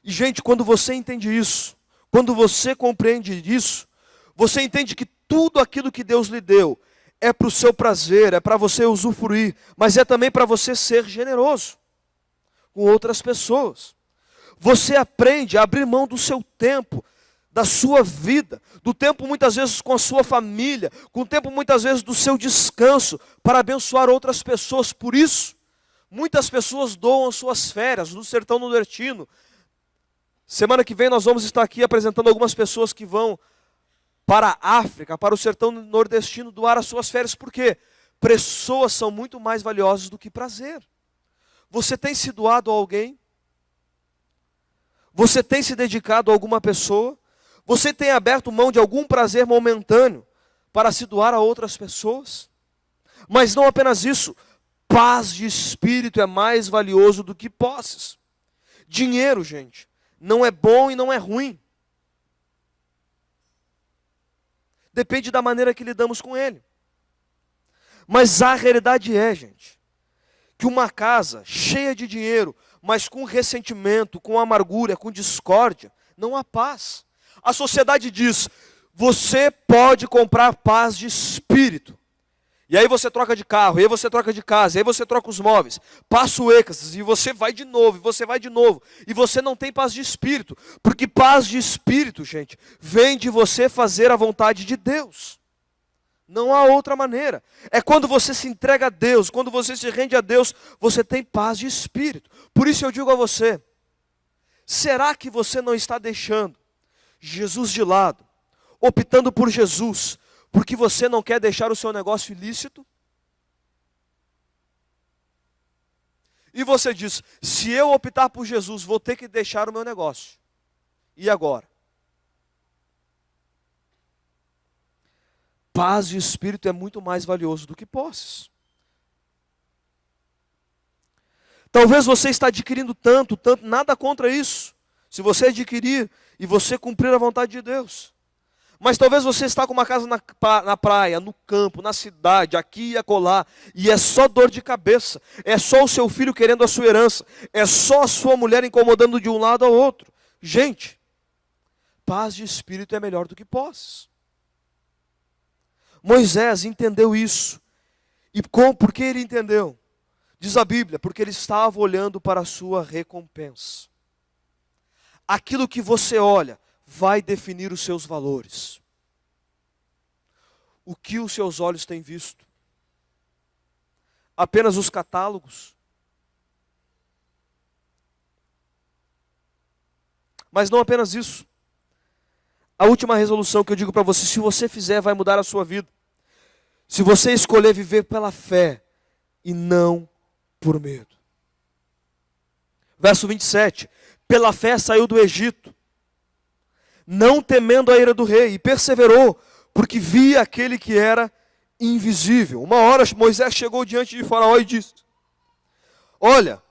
S1: E, gente, quando você entende isso, quando você compreende isso, você entende que tudo aquilo que Deus lhe deu é para o seu prazer, é para você usufruir, mas é também para você ser generoso com outras pessoas. Você aprende a abrir mão do seu tempo, da sua vida, do tempo muitas vezes com a sua família, com o tempo muitas vezes do seu descanso, para abençoar outras pessoas. Por isso, muitas pessoas doam suas férias no sertão nordestino. Semana que vem nós vamos estar aqui apresentando algumas pessoas que vão para a África, para o sertão nordestino, doar as suas férias. Por quê? Pessoas são muito mais valiosas do que prazer. Você tem se doado a alguém? Você tem se dedicado a alguma pessoa? Você tem aberto mão de algum prazer momentâneo para se doar a outras pessoas? Mas não apenas isso, paz de espírito é mais valioso do que posses. Dinheiro, gente, não é bom e não é ruim. Depende da maneira que lidamos com ele. Mas a realidade é, gente, que uma casa cheia de dinheiro, mas com ressentimento, com amargura, com discórdia, não há paz. A sociedade diz: você pode comprar paz de espírito. E aí você troca de carro, e aí você troca de casa, e aí você troca os móveis. Passa o êxtase, e você vai de novo, e você vai de novo. E você não tem paz de espírito. Porque paz de espírito, gente, vem de você fazer a vontade de Deus. Não há outra maneira. É quando você se entrega a Deus, quando você se rende a Deus, você tem paz de espírito. Por isso eu digo a você, será que você não está deixando Jesus de lado, optando por Jesus, porque você não quer deixar o seu negócio ilícito? E você diz: se eu optar por Jesus, vou ter que deixar o meu negócio. E agora? Paz de espírito é muito mais valioso do que posses. Talvez você está adquirindo tanto, nada contra isso. Se você adquirir e você cumprir a vontade de Deus. Mas talvez você está com uma casa na praia, no campo, na cidade, aqui e acolá, e é só dor de cabeça, é só o seu filho querendo a sua herança, é só a sua mulher incomodando de um lado ao outro. Gente, paz de espírito é melhor do que posses. Moisés entendeu isso. E por que ele entendeu? Diz a Bíblia, porque ele estava olhando para a sua recompensa. Aquilo que você olha vai definir os seus valores. O que os seus olhos têm visto? Apenas os catálogos? Mas não apenas isso. A última resolução que eu digo para você, se você fizer, vai mudar a sua vida. Se você escolher viver pela fé e não por medo. Verso 27. Pela fé saiu do Egito, não temendo a ira do rei, e perseverou, porque via aquele que era invisível. Uma hora Moisés chegou diante de Faraó e disse: olha,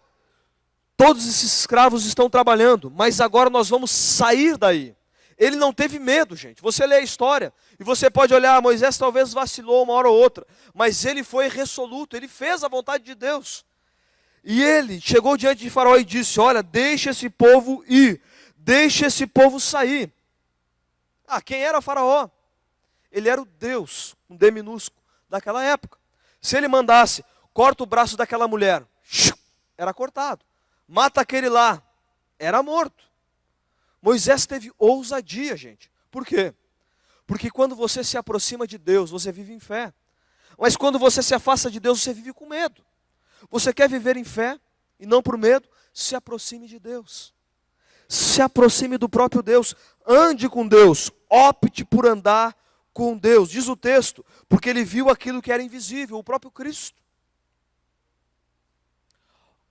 S1: todos esses escravos estão trabalhando, mas agora nós vamos sair daí. Ele não teve medo, gente. Você lê a história e você pode olhar, Moisés talvez vacilou uma hora ou outra, mas ele foi resoluto, ele fez a vontade de Deus. E ele chegou diante de Faraó e disse: olha, deixa esse povo ir, deixa esse povo sair. Quem era Faraó? Ele era o Deus, um D minúsculo, daquela época. Se ele mandasse, corta o braço daquela mulher, era cortado. Mata aquele lá, era morto. Moisés teve ousadia, gente. Por quê? Porque quando você se aproxima de Deus, você vive em fé. Mas quando você se afasta de Deus, você vive com medo. Você quer viver em fé e não por medo? Se aproxime de Deus. Se aproxime do próprio Deus. Ande com Deus. Opte por andar com Deus. Diz o texto, porque ele viu aquilo que era invisível, o próprio Cristo.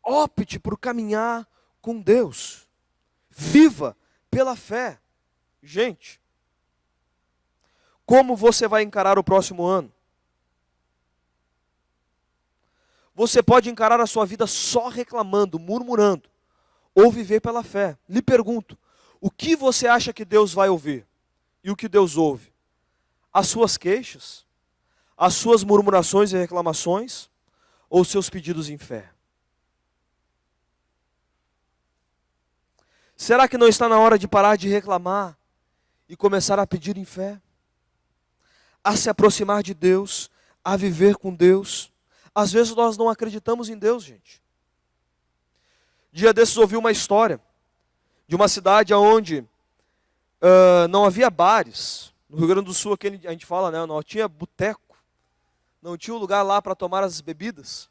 S1: Opte por caminhar com Deus. Viva pela fé. Gente, como você vai encarar o próximo ano? Você pode encarar a sua vida só reclamando, murmurando, ou viver pela fé. Lhe pergunto, o que você acha que Deus vai ouvir? E o que Deus ouve? As suas queixas? As suas murmurações e reclamações? Ou os seus pedidos em fé? Será que não está na hora de parar de reclamar e começar a pedir em fé? A se aproximar de Deus, a viver com Deus. Às vezes nós não acreditamos em Deus, gente. Dia desses ouvi uma história de uma cidade onde não havia bares. No Rio Grande do Sul, aqui a gente fala, né, não tinha boteco. Não tinha um lugar lá para tomar as bebidas.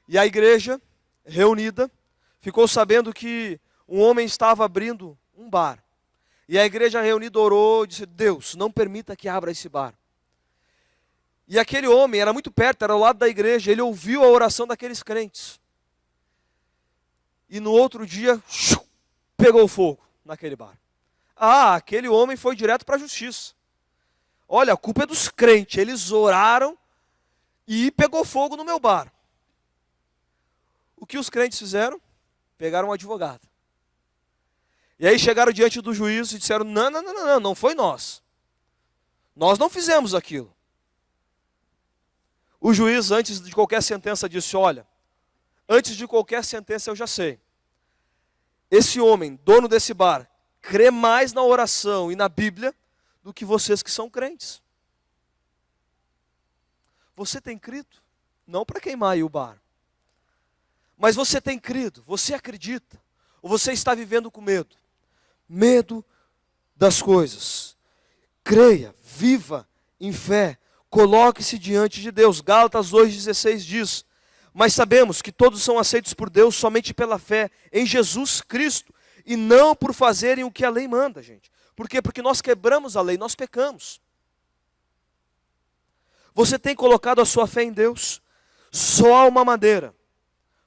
S1: E a igreja, reunida, ficou sabendo que um homem estava abrindo um bar. E a igreja reunida orou e disse, Deus, não permita que abra esse bar. E aquele homem era muito perto, era ao lado da igreja, ele ouviu a oração daqueles crentes. E no outro dia, pegou fogo naquele bar. Ah, aquele homem foi direto para a justiça. Olha, a culpa é dos crentes, eles oraram e pegou fogo no meu bar. O que os crentes fizeram? Pegaram um advogado. E aí chegaram diante do juiz e disseram, não foi nós. Nós não fizemos aquilo. O juiz, antes de qualquer sentença, disse, olha, antes de qualquer sentença eu já sei. Esse homem, dono desse bar, crê mais na oração e na Bíblia do que vocês que são crentes. Você tem crido? Não para queimar aí o bar. Mas você tem crido, você acredita, ou você está vivendo com medo? Medo das coisas. Creia, viva em fé, coloque-se diante de Deus. Gálatas 2,16 diz, mas sabemos que todos são aceitos por Deus somente pela fé em Jesus Cristo, e não por fazerem o que a lei manda, gente. Por quê? Porque nós quebramos a lei, nós pecamos. Você tem colocado a sua fé em Deus? Só há uma maneira,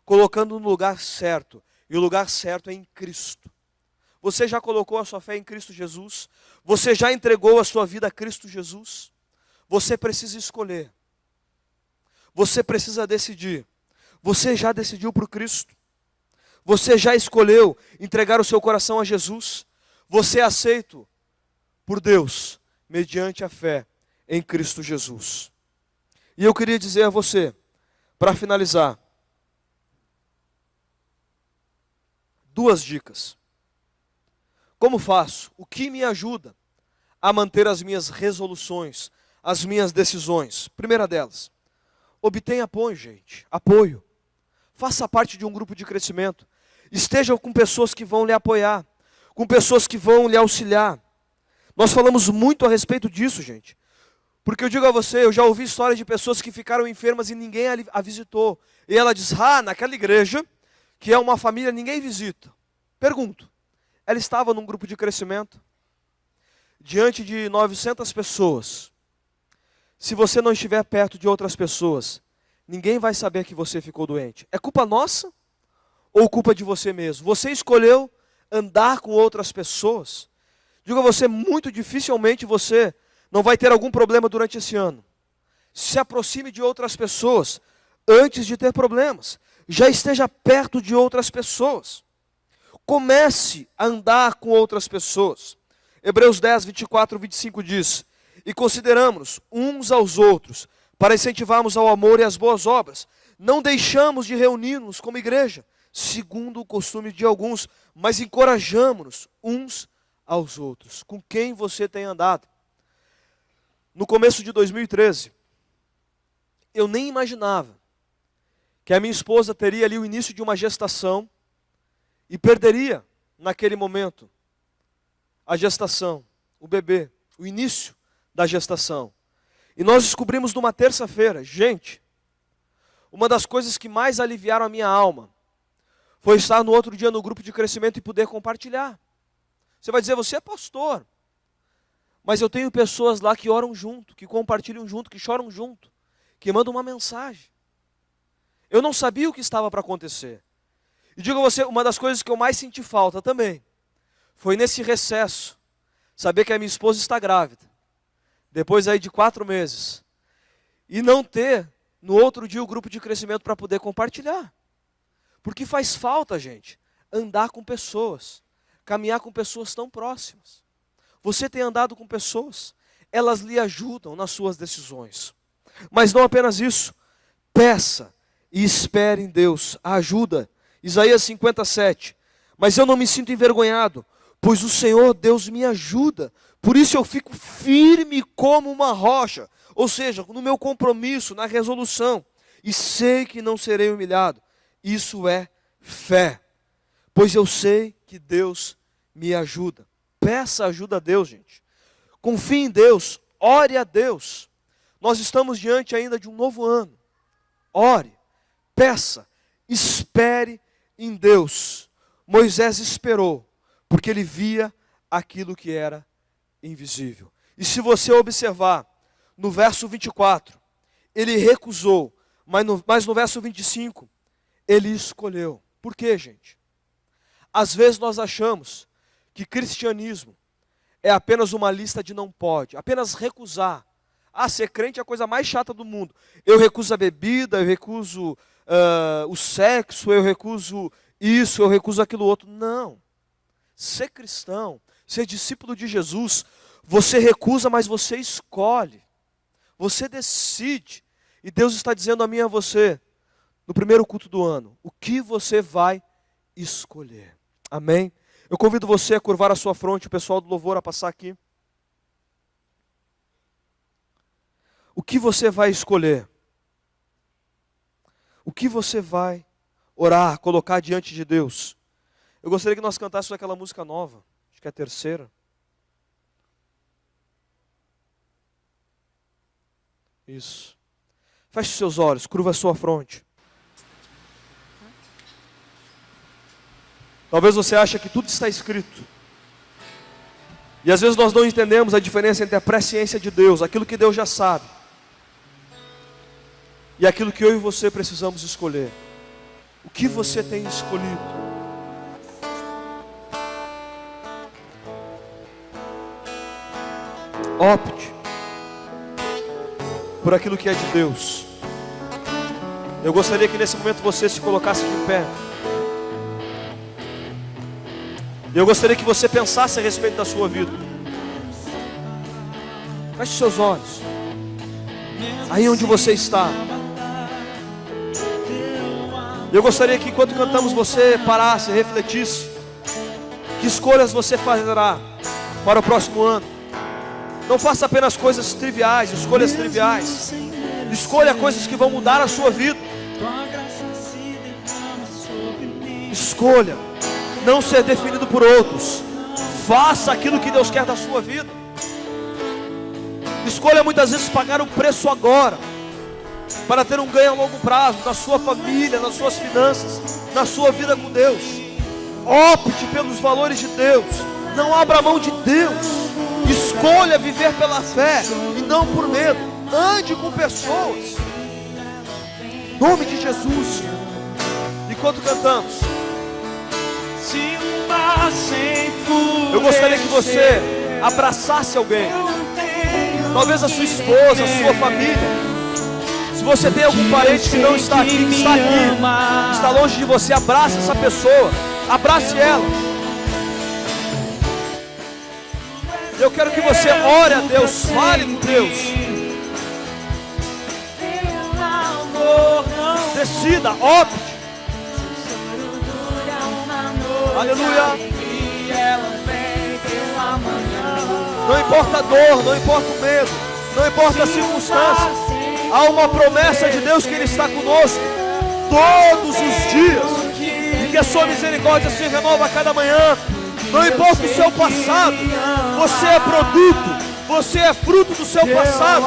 S1: colocando no lugar certo, e o lugar certo é em Cristo. Você já colocou a sua fé em Cristo Jesus? Você já entregou a sua vida a Cristo Jesus? Você precisa escolher. Você precisa decidir. Você já decidiu por Cristo? Você já escolheu entregar o seu coração a Jesus? Você é aceito por Deus, mediante a fé em Cristo Jesus. E eu queria dizer a você, para finalizar, duas dicas. Como faço? O que me ajuda a manter as minhas resoluções, as minhas decisões? Primeira delas, obtenha apoio, gente. Apoio. Faça parte de um grupo de crescimento. Esteja com pessoas que vão lhe apoiar, com pessoas que vão lhe auxiliar. Nós falamos muito a respeito disso, gente. Porque eu digo a você, eu já ouvi histórias de pessoas que ficaram enfermas e ninguém a visitou. E ela diz, naquela igreja, que é uma família, ninguém visita. Pergunto, ela estava num grupo de crescimento, diante de 900 pessoas. Se você não estiver perto de outras pessoas, ninguém vai saber que você ficou doente. É culpa nossa ou culpa de você mesmo? Você escolheu andar com outras pessoas? Digo a você, muito dificilmente você não vai ter algum problema durante esse ano. Se aproxime de outras pessoas antes de ter problemas. Já esteja perto de outras pessoas. Comece a andar com outras pessoas. Hebreus 10, 24, 25 diz, e consideramos uns aos outros, para incentivarmos ao amor e às boas obras. Não deixamos de reunir-nos como igreja, segundo o costume de alguns, mas encorajamo-nos uns aos outros. Com quem você tem andado? No começo de 2013, eu nem imaginava que a minha esposa teria ali o início de uma gestação e perderia, naquele momento, a gestação, o bebê, o início da gestação. E nós descobrimos numa terça-feira, gente, uma das coisas que mais aliviaram a minha alma foi estar no outro dia no grupo de crescimento e poder compartilhar. Você vai dizer, você é pastor, mas eu tenho pessoas lá que oram junto, que compartilham junto, que choram junto, que mandam uma mensagem. Eu não sabia o que estava para acontecer. E digo a você, uma das coisas que eu mais senti falta também, foi nesse recesso, saber que a minha esposa está grávida, depois aí de 4 meses, e não ter no outro dia o grupo de crescimento para poder compartilhar. Porque faz falta, gente, andar com pessoas, caminhar com pessoas tão próximas. Você tem andado com pessoas, elas lhe ajudam nas suas decisões. Mas não apenas isso, peça e espere em Deus a ajuda. Isaías 57, mas eu não me sinto envergonhado, pois o Senhor Deus me ajuda, por isso eu fico firme como uma rocha, ou seja, no meu compromisso, na resolução, e sei que não serei humilhado. Isso é fé, pois eu sei que Deus me ajuda. Peça ajuda a Deus, gente. Confie em Deus, ore a Deus. Nós estamos diante ainda de um novo ano. Ore, peça, espere em Deus. Moisés esperou, porque ele via aquilo que era invisível. E se você observar, no verso 24, ele recusou, mas no verso 25, ele escolheu. Por quê, gente? Às vezes nós achamos que cristianismo é apenas uma lista de não pode, apenas recusar. Ah, ser crente é a coisa mais chata do mundo. Eu recuso a bebida, eu recuso o sexo, eu recuso isso, eu recuso aquilo outro. Não. Ser cristão, ser discípulo de Jesus, você recusa, mas você escolhe. Você decide. E Deus está dizendo a mim e a você, no primeiro culto do ano, o que você vai escolher. Amém? Eu convido você a curvar a sua fronte, o pessoal do louvor a passar aqui. O que você vai escolher? O que você vai orar, colocar diante de Deus? Eu gostaria que nós cantássemos aquela música nova, acho que é a terceira. Isso. Feche seus olhos, curva a sua fronte. Talvez você ache que tudo está escrito. E às vezes nós não entendemos a diferença entre a presciência de Deus, aquilo que Deus já sabe, e aquilo que eu e você precisamos escolher. O que você tem escolhido? Opte por aquilo que é de Deus. Eu gostaria que nesse momento você se colocasse de pé. Eu gostaria que você pensasse a respeito da sua vida. Feche seus olhos. Aí onde você está. Eu gostaria que enquanto cantamos você parasse, refletisse. Que escolhas você fará para o próximo ano. Não faça apenas coisas triviais, escolhas triviais. Escolha coisas que vão mudar a sua vida. Escolha não ser definido por outros. Faça aquilo que Deus quer da sua vida. Escolha muitas vezes pagar um preço agora, para ter um ganho a longo prazo, na sua família, nas suas finanças, na sua vida com Deus. Opte pelos valores de Deus. Não abra mão de Deus. Escolha viver pela fé e não por medo. Ande com pessoas. Em nome de Jesus. Enquanto cantamos, eu gostaria que você abraçasse alguém. Talvez a sua esposa, a sua família. Se você tem algum parente que não está aqui, que está aqui, está longe de você, abrace essa pessoa. Abrace ela. Eu quero que você ore a Deus, fale com Deus. Decida, opte. Aleluia. Não importa a dor, não importa o medo, não importa a circunstância. Há uma promessa de Deus que Ele está conosco todos os dias. E que a sua misericórdia se renova a cada manhã. Não importa o seu passado, você é produto Você é fruto do seu passado,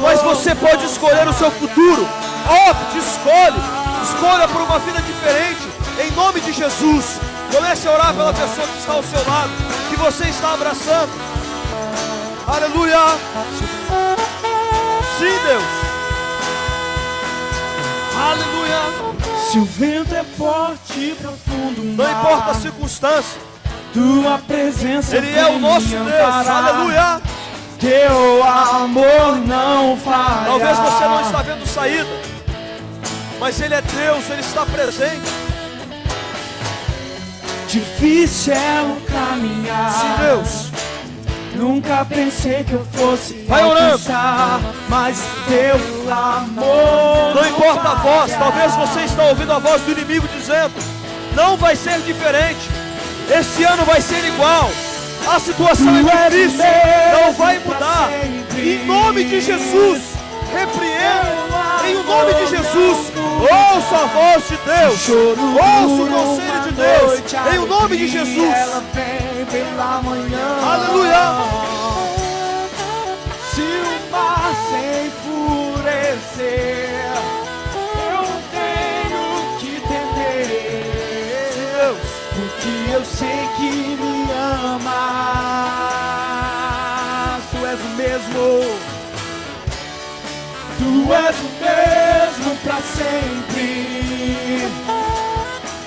S1: mas você pode escolher o seu futuro. Opte, escolha por uma vida diferente, em nome de Jesus. Comece a orar pela pessoa que está ao seu lado, que você está abraçando. Aleluia. Sim, Deus. Aleluia.
S2: Se o vento é forte e profundo,
S1: Não importa a circunstância,
S2: tua presença
S1: Ele é o nosso Deus. Aleluia.
S2: Teu amor não falha.
S1: Talvez você não está vendo saída, mas Ele é Deus, Ele está presente.
S2: Difícil é o caminhar.
S1: Sim, Deus.
S2: Nunca pensei que eu fosse
S1: Vai orando.
S2: alcançar, mas teu amor
S1: Não importa a voz,
S2: falha.
S1: talvez você está ouvindo a voz do inimigo dizendo: não vai ser diferente, esse ano vai ser igual, a situação é difícil, não vai mudar. Em nome de Jesus, repreenda, em nome de Jesus. Ouça a voz de Deus, ouça o conselho de Deus, em nome de Jesus.
S2: Ela vem pela manhã.
S1: Aleluia.
S2: Se o mar se enfurecer, eu não tenho que temer,
S1: Deus,
S2: porque eu sei que me ama. Tu és o mesmo, tu és o mesmo pra sempre.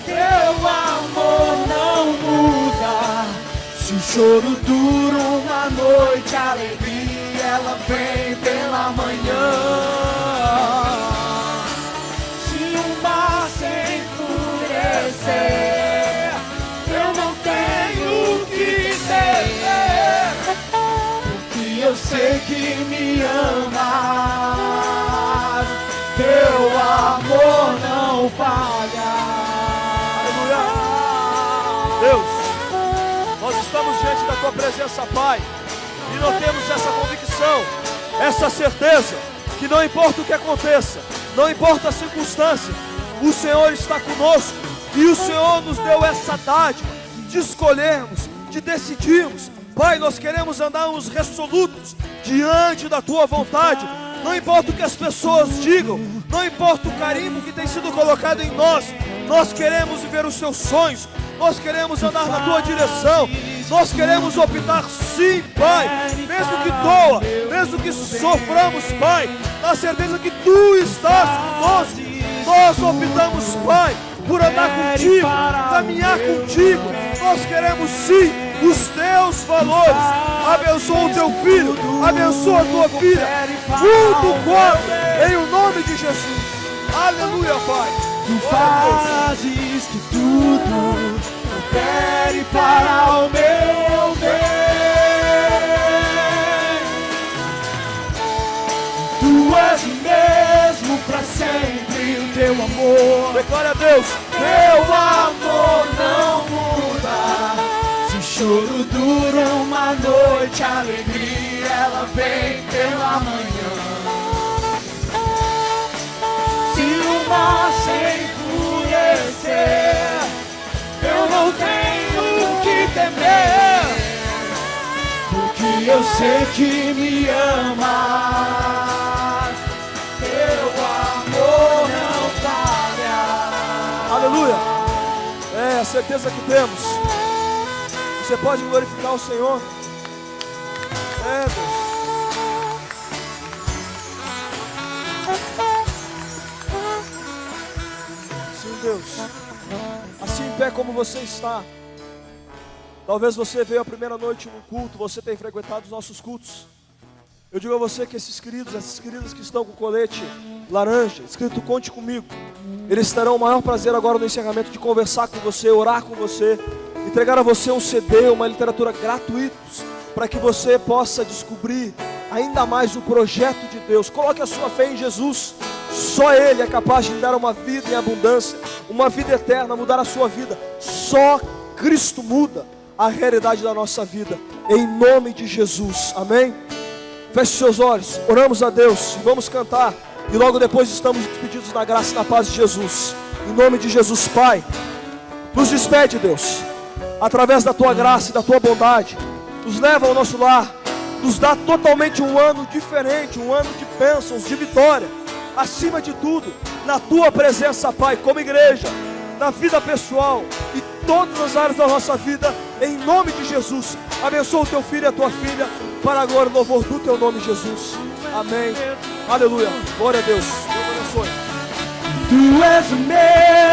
S2: Teu amor não muda. Se o choro dura uma noite, a alegria ela vem pela manhã. Se o mar se enfurecer, eu não tenho que temer, porque eu sei que me amas. Teu amor não falha.
S1: Deus, nós estamos diante da Tua presença, Pai, e nós temos essa convicção, essa certeza, que não importa o que aconteça, não importa a circunstância, o Senhor está conosco, e o Senhor nos deu essa dádiva de escolhermos, de decidirmos. Pai, nós queremos andarmos resolutos diante da Tua vontade, não importa o que as pessoas digam, não importa o carimbo que tem sido colocado em nós, nós queremos viver os Seus sonhos, nós queremos andar na Tua direção, nós queremos optar sim, Pai, mesmo que doa, mesmo que soframos, Pai, na certeza que Tu estás conosco. Nós optamos, Pai, por andar contigo, caminhar contigo, nós queremos sim os Teus valores. Abençoa o Teu filho, abençoa a Tua filha, tudo quanto, em o nome de Jesus. Aleluia, Pai.
S2: Tu fazes que tudo coopere para o meu bem. Tu és o mesmo para sempre, o Teu amor.
S1: Declare a Deus.
S2: Teu amor não muda. Se o choro dura uma noite, a alegria ela vem pela manhã. Se o mar se enfurecer, eu não tenho que temer, porque eu sei que me ama. Teu amor não falha.
S1: Aleluia. É a certeza que temos. Você pode glorificar o Senhor. É, Deus. Sim, Deus. Assim em pé como você está. Talvez você veio a primeira noite no culto, você tem frequentado os nossos cultos. Eu digo a você que esses queridos, essas queridas que estão com o colete laranja, escrito "Conte comigo", eles terão o maior prazer agora no encerramento de conversar com você, orar com você, entregar a você um CD, uma literatura gratuitos, para que você possa descobrir ainda mais o projeto de Deus. Coloque a sua fé em Jesus. Só Ele é capaz de dar uma vida em abundância, uma vida eterna, mudar a sua vida. Só Cristo muda a realidade da nossa vida, em nome de Jesus, amém? Feche seus olhos, oramos a Deus, vamos cantar, e logo depois estamos despedidos na graça e na paz de Jesus, em nome de Jesus. Pai, nos despede, Deus, através da Tua graça e da Tua bondade, nos leva ao nosso lar, nos dá totalmente um ano diferente, um ano de bênçãos, de vitória. Acima de tudo, na tua presença, Pai, como igreja, na vida pessoal e todas as áreas da nossa vida, em nome de Jesus. Abençoa o teu filho e a tua filha, para a glória e louvor do teu nome, Jesus. Amém. Aleluia. Glória a Deus. Deus abençoe.
S2: Tu és meu